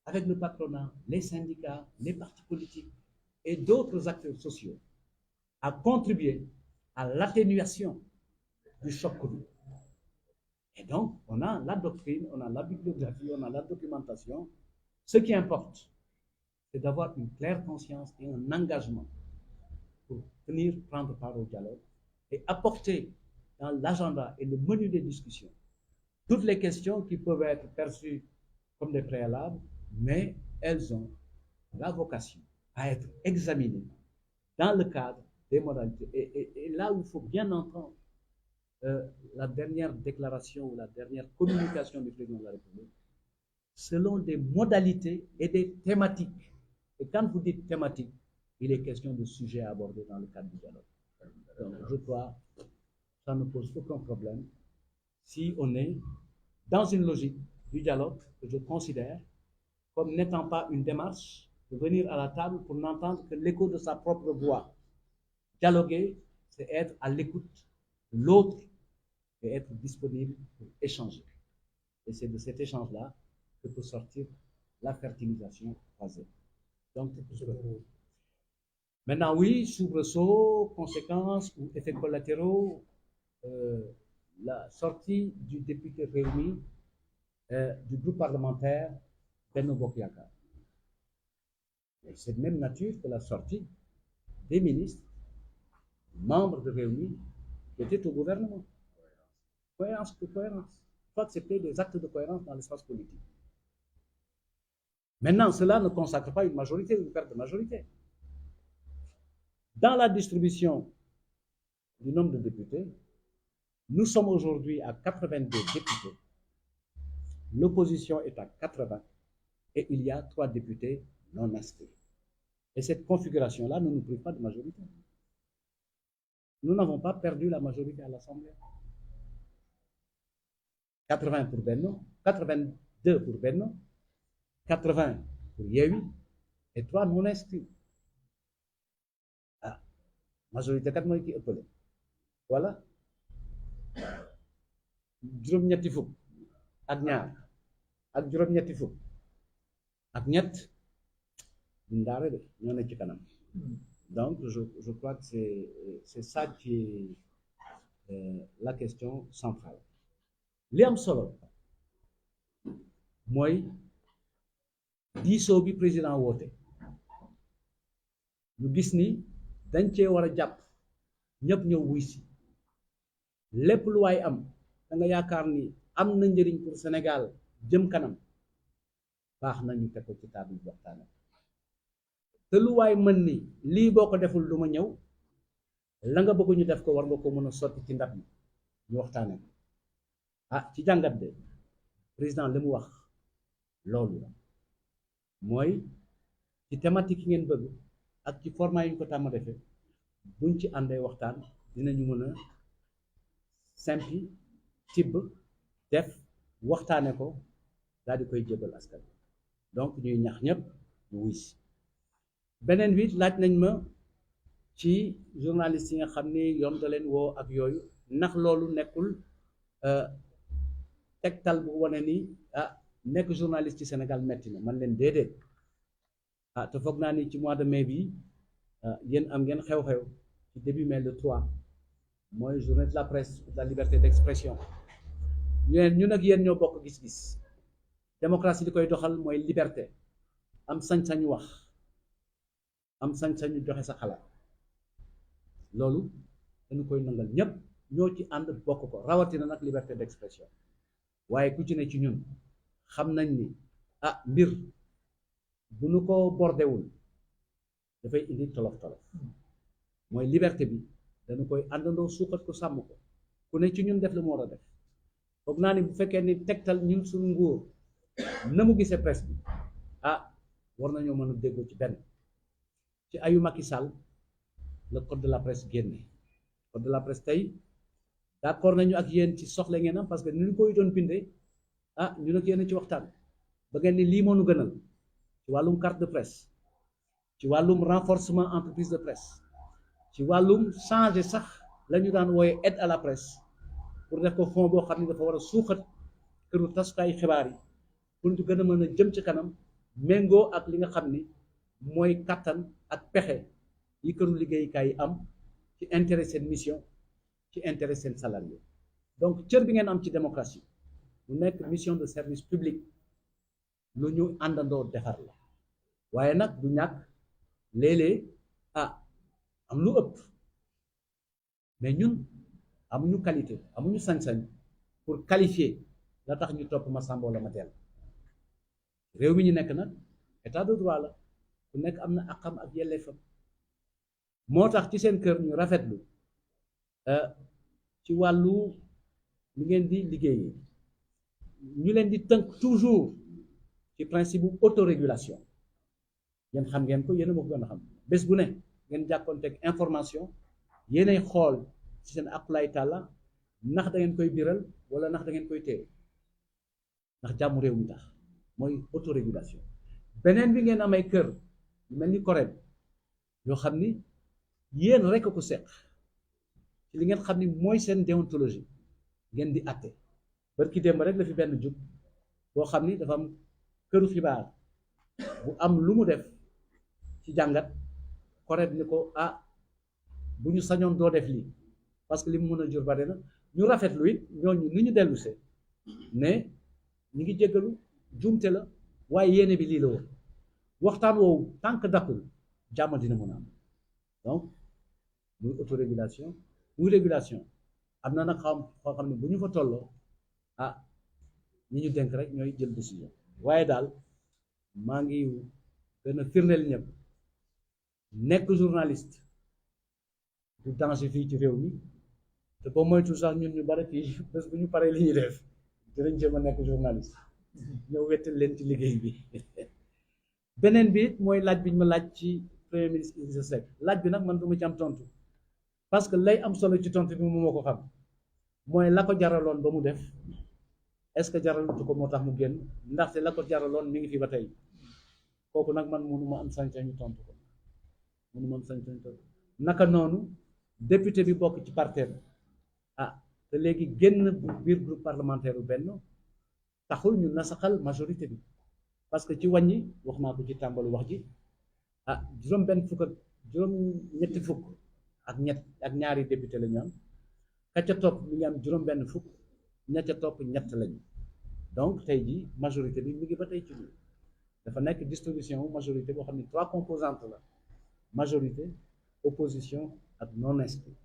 avec le patronat, les syndicats, les partis politiques et d'autres acteurs sociaux, à contribuer à l'atténuation du choc Covid. Et donc, on a la doctrine, on a la bibliographie, on a la documentation. Ce qui importe, c'est d'avoir une claire conscience et un engagement pour venir prendre part au dialogue et apporter dans l'agenda et le menu des discussions toutes les questions qui peuvent être perçues comme des préalables, mais elles ont la vocation à être examinées dans le cadre des modalités. Et là où il faut bien entendre la dernière déclaration ou la dernière communication du président de la République, selon des modalités et des thématiques. Et quand vous dites thématique, il est question de sujets à aborder dans le cadre du dialogue. Donc, je crois que ça ne pose aucun problème si on est dans une logique du dialogue que je considère comme n'étant pas une démarche de venir à la table pour n'entendre que l'écho de sa propre voix. Dialoguer, c'est être à l'écoute de l'autre et être disponible pour échanger. Et c'est de cet échange-là que peut sortir la fertilisation croisée. Donc, maintenant, oui, soubresaut, conséquences ou effets collatéraux, la sortie du député réuni du groupe parlementaire Benno Bokk Yakaar. C'est de même nature que la sortie des ministres, membres de Rewmi, qui étaient au gouvernement. Cohérence que cohérence. Il faut accepter des actes de cohérence dans l'espace politique. Maintenant, cela ne consacre pas une majorité ou une perte de majorité. Dans la distribution du nombre de députés, nous sommes aujourd'hui à 82 députés. L'opposition est à 80 et il y a 3 députés non inscrits. Et cette configuration-là ne nous prive pas de majorité. Nous n'avons pas perdu la majorité à l'Assemblée. 80 pour Benno, 82 pour Benno, 80 pour Yewwi et 3 non inscrits. Ah, majorité kat mooy ki ëppale. Voilà. Juróom-ñetti fukk ak ñaar ak juróom-ñetti fukk ak ñett ndaare de ñoo ne ci kanam. Donc je crois que c'est ça qui est la question centrale. Li am solo mooy diisoo bi président woote ñu gis ni dañ cee war a jàpp ñëpp ñëw wuy si lépp lu waay am da nga yaakaar ni am na njëriñ pour Sénégal jëm kanam baax na ñu teg ko ci table bi waxtaane te lu waay mën ni lii boo ko deful du ma ñëw la nga bëgg ñu def ko war nga ko mën a sotti ci ndab yi ñu waxtaane ko ah ci jàngat de président li mu wax loolu la mooy ci thématique yi ngeen bëgg ak ci format yi ñu ko tàmm defee buñ ci àndee waxtaan dinañu mën a simpi tibb def waxtaane ko daal di koy jébal askan donc ñuy ñax ñëpp ñu wuy si beneen bi laaj nañ ma ci journaliste yi nga xam ni yoon da leen woo ak yooyu ndax loolu nekkul tegtal bu wane ni ah nekk journaliste ci Sénégal metti na man leen déedéet ah te foog naa ni ci mois de mai bi yéen am ngeen xew-xew ci début mai le 3 mooy journée de la presse de la liberté d'expression ñun ak yéen ñoo bokk gis-gis démocratie li koy doxal mooy liberté am sañ-sañu wax am sañ-sañu joxe sa xalaat loolu dañu koy nangal ñépp ñoo ci ànd bokk ko rawatina nag liberté d'expression waaye ku ci ne ci ñun xam nañ ni ah mbir bu nu ko bordewul dafay indi tolof-tolof mooy liberté bi dañu koy àndandoo suuxat ko sàmm ko ku ne ci ñun def la mu war a def foog naa ni bu fekkee ni tegtal ñun suñu nguur na mu gisee presse bi ah war nañoo mën a déggoo ci benn ci ayu Macky Sall le code de la presse génne code de la presse tey d'accord nañu ak yéen ci soxla ngeen am parce que ni ñu koy doon bindee ah ñu nag yéen ci waxtaan ba ngeen ni lii moo nu gënal ci wàllum carte de presse ci wàllum renforcement entreprise de presse ci wàllum changer sax la ñu daan wooye aide à la presse pour def ko fond boo xam ne dafa war a suuxat këru tasukaayu xibaar yi pour ñu gën a mën a jëm ci kanam méngoo ak li nga xam ni mooy kattan ak pexe yi këru liggéeyukaay yi am ci intérêt seen mission ci intérêt seen salarié donc cër bi ngeen am ci démocratie mu nekk mission de service public lu ñu àndandoo defar la waaye nag du ñàkk léeg-léeg ah am lu ëpp mais ñun amuñu qualité amuñu sañ-sañ pour qualifier la tax ñu topp ma sàmba wala ma teel réew mi ñu nekk nag état de droit la ku nekk am na àqam ak yelleefam moo tax ci seen kër ñu rafetlu ci wàllu li ngeen di liggéeyee ñu leen di tënk toujours ci principe bu autorégulation yéen xam ngeen ko yéen a ma ko gën a xam bés bu ne ngeen jàkkoonteeg information yéenay xool ci seen aqulay tàlla ndax da ngeen koy biral wala ndax da ngeen koy téye ndax jàmm réew mi tax mooy autorégulation beneen bi ngeen amay kër yu mel ni CORED yoo xam ni yéen rek a ko seq ci li ngeen xam ni mooy seen déontologie ngeen di àtte barki démb rek la fi benn jub boo xam ni dafa am këru xibaar bu am lu mu def ci jàngat correct ni ko ah bu ñu sañoon doo def lii parce que li mu mën a jur bari na ñu rafetlu it ñooñu ni ñu dellusee ne ñu ngi jéggalu juumte la waaye yéene bi lii la woon waxtaan woowu tant que dakkul jàmm dina mën a am donc muy autorégulation muy régulation am na nag xoo xam ne bu ñu fa tolloo ah ñi ñu dénk rek ñooy jël décision waaye daal maa ngi gën a firndeel ñëpp nekk journaliste du danger fii ci réew mi te ba moytu sax ñun ñu bari fii bés bu ñu paree li ñuy def dinañ jéem a nekk journaliste ñëw wettal leen ci liggéey bi beneen bi mooy laaj bi ñu ma laaj ci premier ministre Idrissa Seck laaj bi nag man du ma ci am tontu parce que lay am solo ci tontu bi mu ma ko xam mooy la ko jaraloon ba mu def est-ce que jaralutu ko moo tax mu génn ndaxte la ko jaraloon mi ngi fi ba tey kooku nag man mënu ma am sañ-sañu tontu ko mënu ma am sañ-sañu tontu naka noonu député bi bokk ci parteem ah te léegi génn biir groupe parlementaire bu benn taxul ñu nasaxal majorité bi parce que ci wàññi wax naa ko ci tàmbali wax ji ah juróom-benn fukk ak juróom-ñetti fukk ak ñaari député la ñu am ka ca topp mi ngi am juróom-benn fukk ña ca topp ñett lañu donc tey jii majorité bi mi ngi ba tey ci biir dafa nekk distribution majorité boo xam ne 3 composantes la majorité opposition ak non inscrit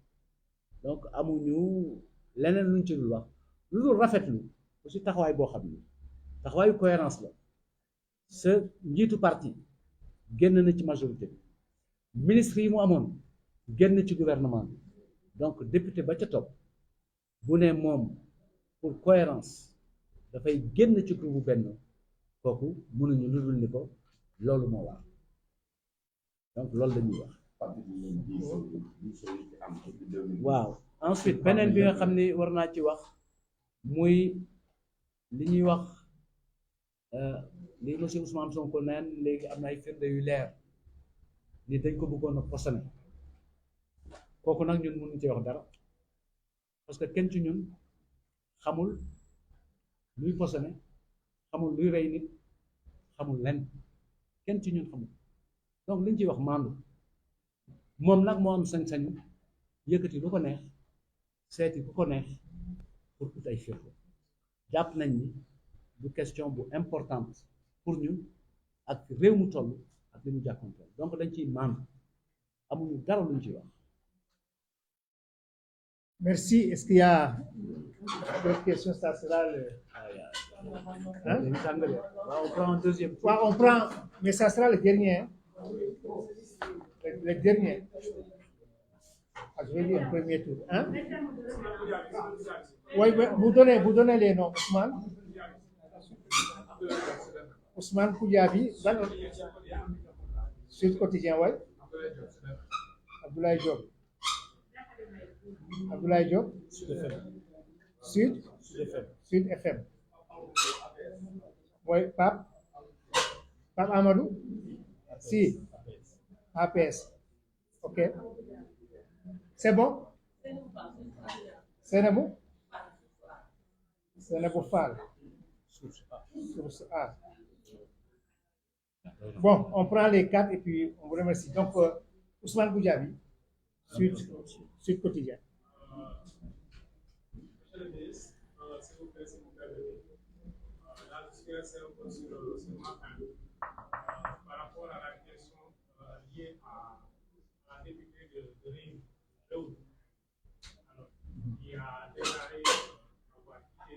donc amuñu leneen luñ ci dul wax lu dul rafetlu aussi taxawaay boo xam ni taxawaayu cohérence la sa njiitu parti génn na ci majorité bi ministre yi mu amoon génn ci gouvernement bi donc député ba ca topp bu ne moom pour cohérence dafay génn ci groupe bu benn kooku mënuñu lu dul ni ko loolu moo war donc loolu lañuy wax waaw ensuite beneen bi nga xam ni war naa ci wax muy li ñuy wax li monsieur Ousmane Sonko neen léegi am na ay firnde yu leer ni dañ ko bëggoon a posone kooku nag ñun mënuñ ci wax dara parce que kenn ci ñun xamul luy posone xamul luy rey nit xamul lenn kenn ci ñun xamul donc liñ ciy wax maandu moom nag moo am sañ-sañu yëkkati lu ko neex seeti ku ko neex pour ut ay firnde jàpp nañ ni du question bu importante pour ñun ak réew mu toll ak li mu jàkkonteel donc dañ ciy maandu amuñu dara luñ ciy wax. Merci. Est-ce qu'il y a d'autres questions? Ça sera le... Hein? On prend un deuxième tour. Ouais, on prend, mais ça sera le dernier. Hein? Le dernier. Ah, je vais dire un premier tour. Hein? Oui, vous donnez les noms. Ousmane Koudiaby, Sud Quotidien, oui. Abdoulaye Diop. Abdoulaye Diop, Sud FM. Oui, Pape Amadou, si, APS. Ok. C'est bon? Sénébou Fall. Source A. Bon, on prend les 4 et puis on vous remercie. Donc, Ousmane Koudiaby, Sud Quotidien. Monsieur le ministre, s'il vous plaît, si vous permettez, la discussion c'est un peu sur ce matin par rapport à la question liée à la députée de Réunion, alors, qui a déclaré avoir quitté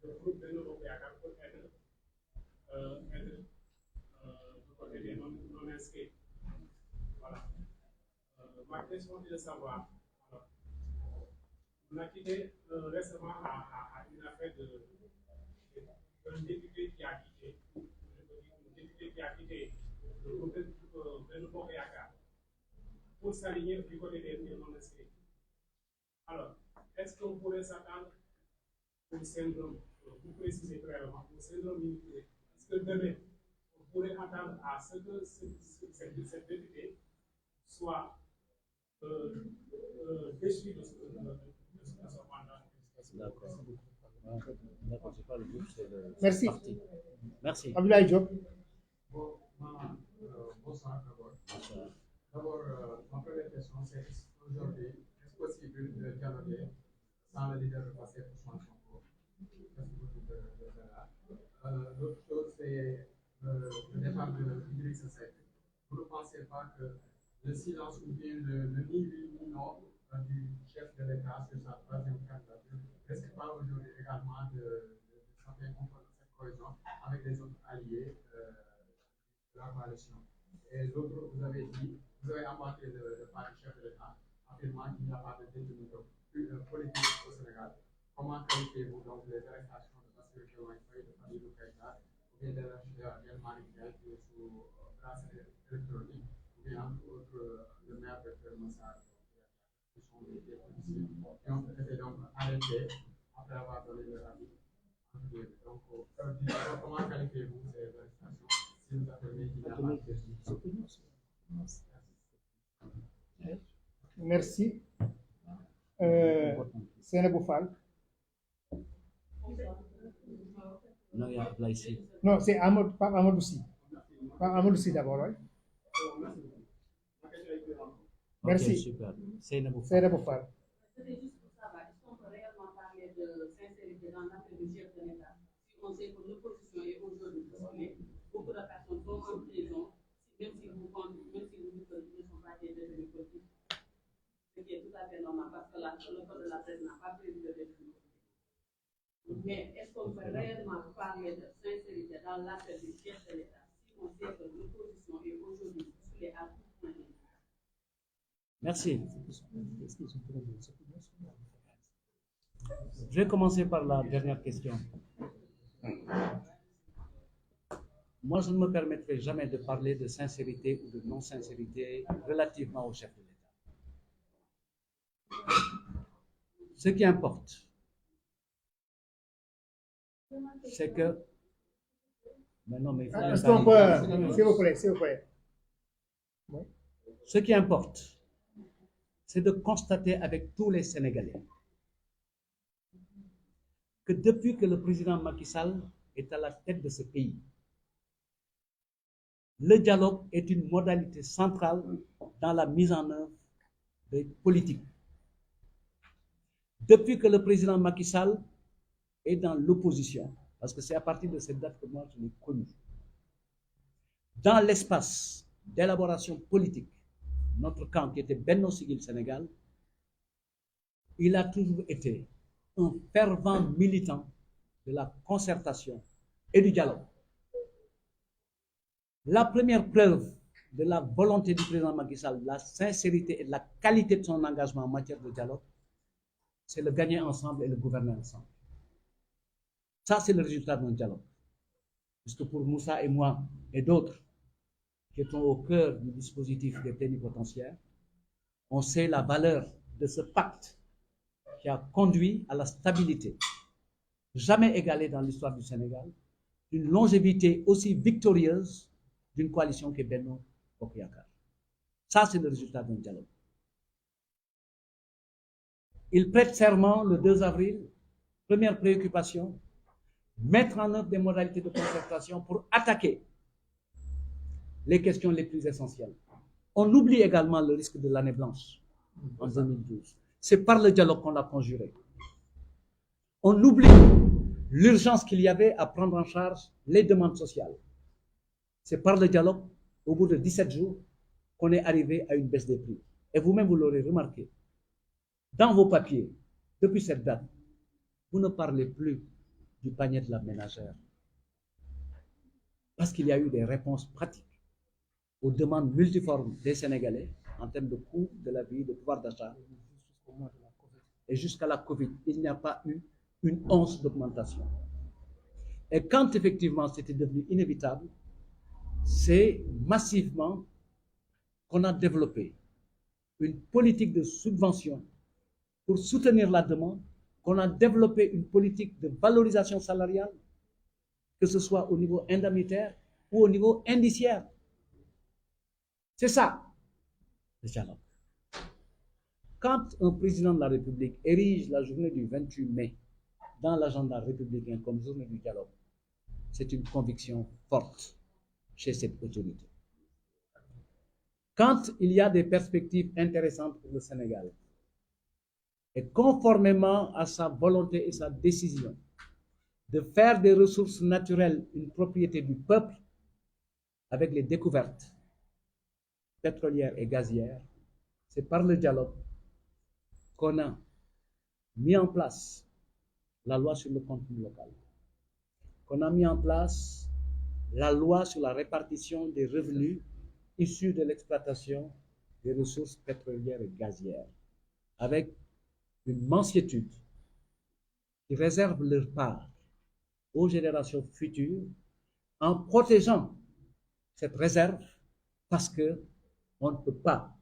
le groupe de nouveau Péacar pour être du côté des non-inscrits. Voilà. Ma question est de savoir. On a quitté récemment à une affaire d'un député qui a quitté, le groupe de nouveau Péacar pour s'aligner du côté des non-inscrits. Alors, est-ce qu'on pourrait s'attendre au syndrome, vous précisez clairement, au syndrome immunité? Est-ce que demain, on pourrait attendre à ce que cette députée soit déchu de ce D'accord. D'accord, c'est pas le but, c'est le Merci. parti. Merci. Abdoulaye Diop. Bonsoir d'abord. D'abord, ma première question, c'est aujourd'hui, est-ce possible de dialoguer sans le leader de passer pour son concours? Qu'est-ce que vous dites de cela? L'autre chose, c'est le départ de Idrissa Seck. Vous ne pensez pas que le silence ou bien le ni oui ni non du chef de l'État sur sa troisième candidature risque pas aujourd'hui également de sortir contre cette cohésion avec les autres alliés de la coalition? Et l'autre, vous avez embarqué le parti chef de l'État, affirmant qu'il n'y a pas de détenu politique au Sénégal. Comment qualifiez-vous donc les arrestations de Bassirou Diomaye Faye, de Fadilou Keïta, ou bien de El Malick Ndiaye qui est sous bracelet électronique, ou bien entre autres le maire de Keur Massar, qui sont des policiers, qui ont été donc arrêtés après avoir donné leur avis. Donc, comment qualifiez-vous ces arrestations si vous affirmez qu'il n'y a pas de détenu? Merci. Seynabou Fall. Non, il y a Ablaye Sy. Non, c'est Amadou Sy. Amadou Sy d'abord, oui. Merci. Ok, super. Seynabou Fall. Seynabou Fall. C'était juste pour savoir, est-ce qu'on peut réellement parler de sincérité dans l'affaire du chef de l'État si on sait que l'opposition est aujourd'hui isolée, beaucoup de personnes sont en prison, même si vous dites qu'ils ne sont pas des détenus politiques, ce qui est tout à fait normal parce que le code de la presse n'a pas prévu de détenus. Mais est-ce qu'on peut réellement parler de sincérité dans l'affaire du chef de l'État si on sait que l'opposition est aujourd'hui isolée à tout point de vue? Merci. Je vais commencer par la dernière question. Moi, je ne me permettrai jamais de parler de sincérité ou de non-sincérité relativement au chef de l'État. Ce qui importe, c'est que... Mais non, mais il faut Est-ce qu'on peut, s'il vous plaît. Oui. Ce qui importe, c'est de constater avec tous les Sénégalais que depuis que le président Macky Sall est à la tête de ce pays, le dialogue est une modalité centrale dans la mise en œuvre des politiques. Depuis que le président Macky Sall est dans l'opposition, parce que c'est à partir de cette date que moi je l'ai connu, dans l'espace d'élaboration politique, notre camp qui était Benno Siggil Sénégal, il a toujours été un fervent militant de la concertation et du dialogue. La première preuve de la volonté du président Macky Sall, de la sincérité et de la qualité de son engagement en matière de dialogue, c'est le gagner ensemble et le gouverner ensemble. Ça, c'est le résultat d'un dialogue. Puisque pour Moussa et moi et d'autres qui sont au cœur du dispositif des plénipotentiaires, on sait la valeur de ce pacte qui a conduit à la stabilité, jamais égalée dans l'histoire du Sénégal, d'une longévité aussi victorieuse d'une coalition qui est Benno Bokk Yakaar. Ça, c'est le résultat d'un dialogue. Il prête serment le 2 avril, première préoccupation, mettre en œuvre des modalités de concertation pour attaquer les questions les plus essentielles. On oublie également le risque de l'année blanche en 2012. C'est par le dialogue qu'on l'a conjuré. On oublie l'urgence qu'il y avait à prendre en charge les demandes sociales. C'est par le dialogue, au bout de 17 jours, qu'on est arrivé à une baisse des prix. Et vous-même, vous l'aurez remarqué. Dans vos papiers, depuis cette date, vous ne parlez plus du panier de la ménagère. Parce qu'il y a eu des réponses pratiques aux demandes multiformes des Sénégalais en termes de coût de la vie, de pouvoir d'achat. Et jusqu'à la Covid, il n'y a pas eu une once d'augmentation. Et quand effectivement c'était devenu inévitable, c'est massivement qu'on a développé une politique de subvention pour soutenir la demande, qu'on a développé une politique de valorisation salariale, que ce soit au niveau indemnitaire ou au niveau indiciaire. C'est ça, le dialogue. Quand un président de la République érige la journée du 28 mai dans l'agenda républicain comme journée du dialogue, c'est une conviction forte chez cette autorité. Quand il y a des perspectives intéressantes pour le Sénégal, et conformément à sa volonté et sa décision de faire des ressources naturelles une propriété du peuple, avec les découvertes pétrolières et gazières, c'est par le dialogue qu'on a mis en place la loi sur le contenu local, qu'on a mis en place la loi sur la répartition des revenus issus de l'exploitation des ressources pétrolières et gazières, avec une mansuétude qui réserve leur part aux générations futures en protégeant cette réserve parce qu'on ne peut pas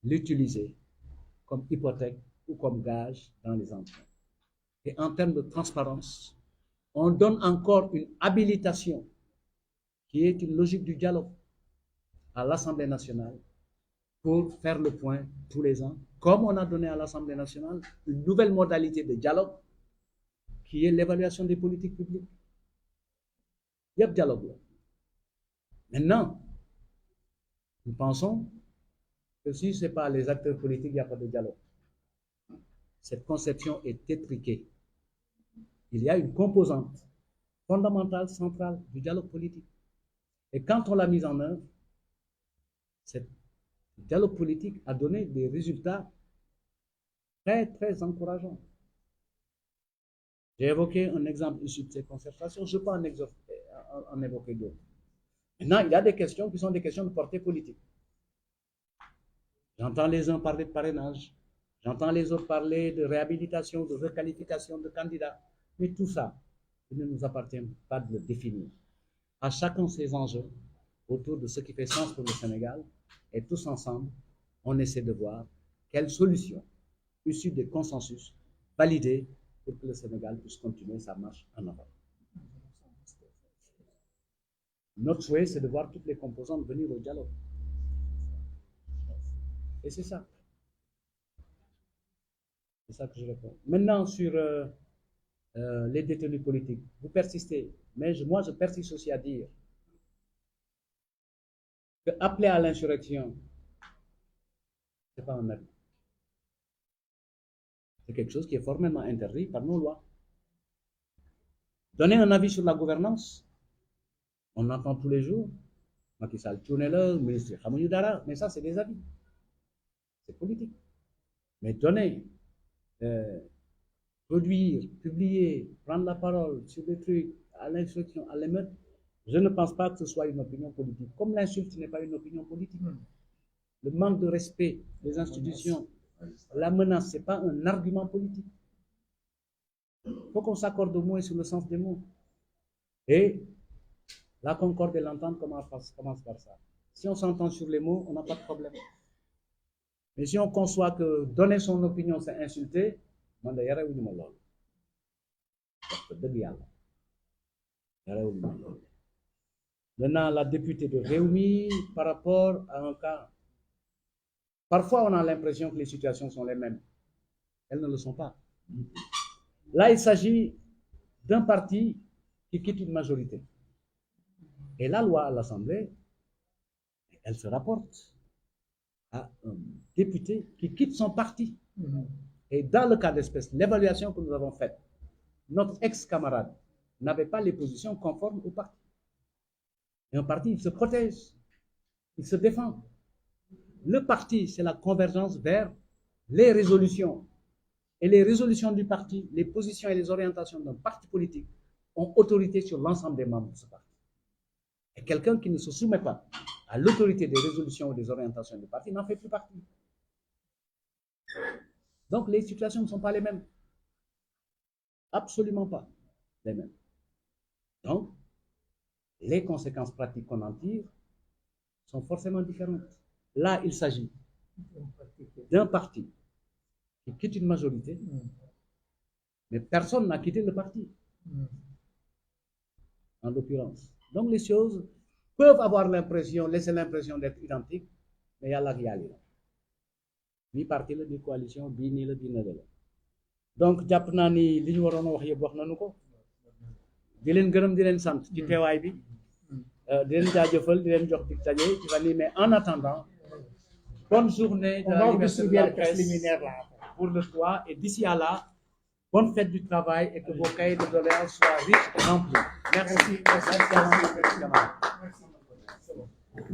l'utiliser comme hypothèque ou comme gage dans les emprunts. Et en termes de transparence, on donne encore une habilitation qui est une logique du dialogue à l'Assemblée nationale pour faire le point tous les ans, comme on a donné à l'Assemblée nationale une nouvelle modalité de dialogue qui est l'évaluation des politiques publiques. Il y a un dialogue là. Maintenant, nous pensons que si ce n'est pas les acteurs politiques, il n'y a pas de dialogue. Cette conception est étriquée. Il y a une composante fondamentale, centrale du dialogue politique. Et quand on l'a mise en œuvre, ce dialogue politique a donné des résultats très, très encourageants. J'ai évoqué un exemple issu de ces concertations, je peux en évoquer d'autres. Maintenant, il y a des questions qui sont des questions de portée politique. J'entends les uns parler de parrainage, j'entends les autres parler de réhabilitation, de requalification de candidats, mais tout ça, il ne nous appartient pas de le définir. À chacun ses enjeux autour de ce qui fait sens pour le Sénégal, et tous ensemble, on essaie de voir quelle solution, issue des consensus, validée pour que le Sénégal puisse continuer sa marche en avant. Notre souhait, c'est de voir toutes les composantes venir au dialogue. Et c'est ça. C'est ça que je réponds. Maintenant, sur les détenus politiques, vous persistez. Mais moi, je persiste aussi à dire que appeler à l'insurrection, ce n'est pas un acte. C'est quelque chose qui est formellement interdit par nos lois. Donner un avis sur la gouvernance, on entend tous les jours, Macky Sall tourne là, ministre Khamouni Dara, mais ça c'est des avis. C'est politique. Mais donner, produire, publier, prendre la parole sur des trucs, à l'insurrection, à l'émeute, je ne pense pas que ce soit une opinion politique. Comme l'insulte n'est pas une opinion politique. Le manque de respect des institutions, la menace, ce n'est pas un argument politique. Il faut qu'on s'accorde au mot et sur le sens des mots. Et la concorde et l'entente commencent par ça. Si on s'entend sur les mots, on n'a pas de problème. Mais si on conçoit que donner son opinion, c'est insulter, maintenant, la députée de Réumi, par rapport à un cas, parfois on a l'impression que les situations sont les mêmes. Elles ne le sont pas. Là, il s'agit d'un parti qui quitte une majorité. Et la loi à l'Assemblée, elle se rapporte à un député qui quitte son parti. Et dans le cas d'espèce, l'évaluation que nous avons faite, notre ex-camarade n'avait pas les positions conformes au parti. Et un parti, il se protège, il se défend. Le parti, c'est la convergence vers les résolutions. Et les résolutions du parti, les positions et les orientations d'un parti politique ont autorité sur l'ensemble des membres de ce parti. Et quelqu'un qui ne se soumet pas à l'autorité des résolutions ou des orientations du parti n'en fait plus partie. Donc les situations ne sont pas les mêmes. Absolument pas les mêmes. Donc, les conséquences pratiques qu'on en tire sont forcément différentes. Là, il s'agit d'un parti qui quitte une majorité, mais personne n'a quitté le parti, en l'occurrence. Donc les choses peuvent avoir l'impression, laisser l'impression d'être identiques, mais il y a la réalité. Ni parti, ni coalition, ni le. Donc, jàpp naa ni li ñu waroon a wax yëpp wax nañu ko. di leen gërëm di leen sant ci teewaay bi di leen jaajëfal di leen jox dig daje ci fan yi mais en attendant bonne journée de On va vous l'anniversaire de distribuer la le texte presse liminaire là. pour le 3 et d'ici à là bonne fête du travail et que vos cahiers de doléances soient riches et remplis. Merci. Merci.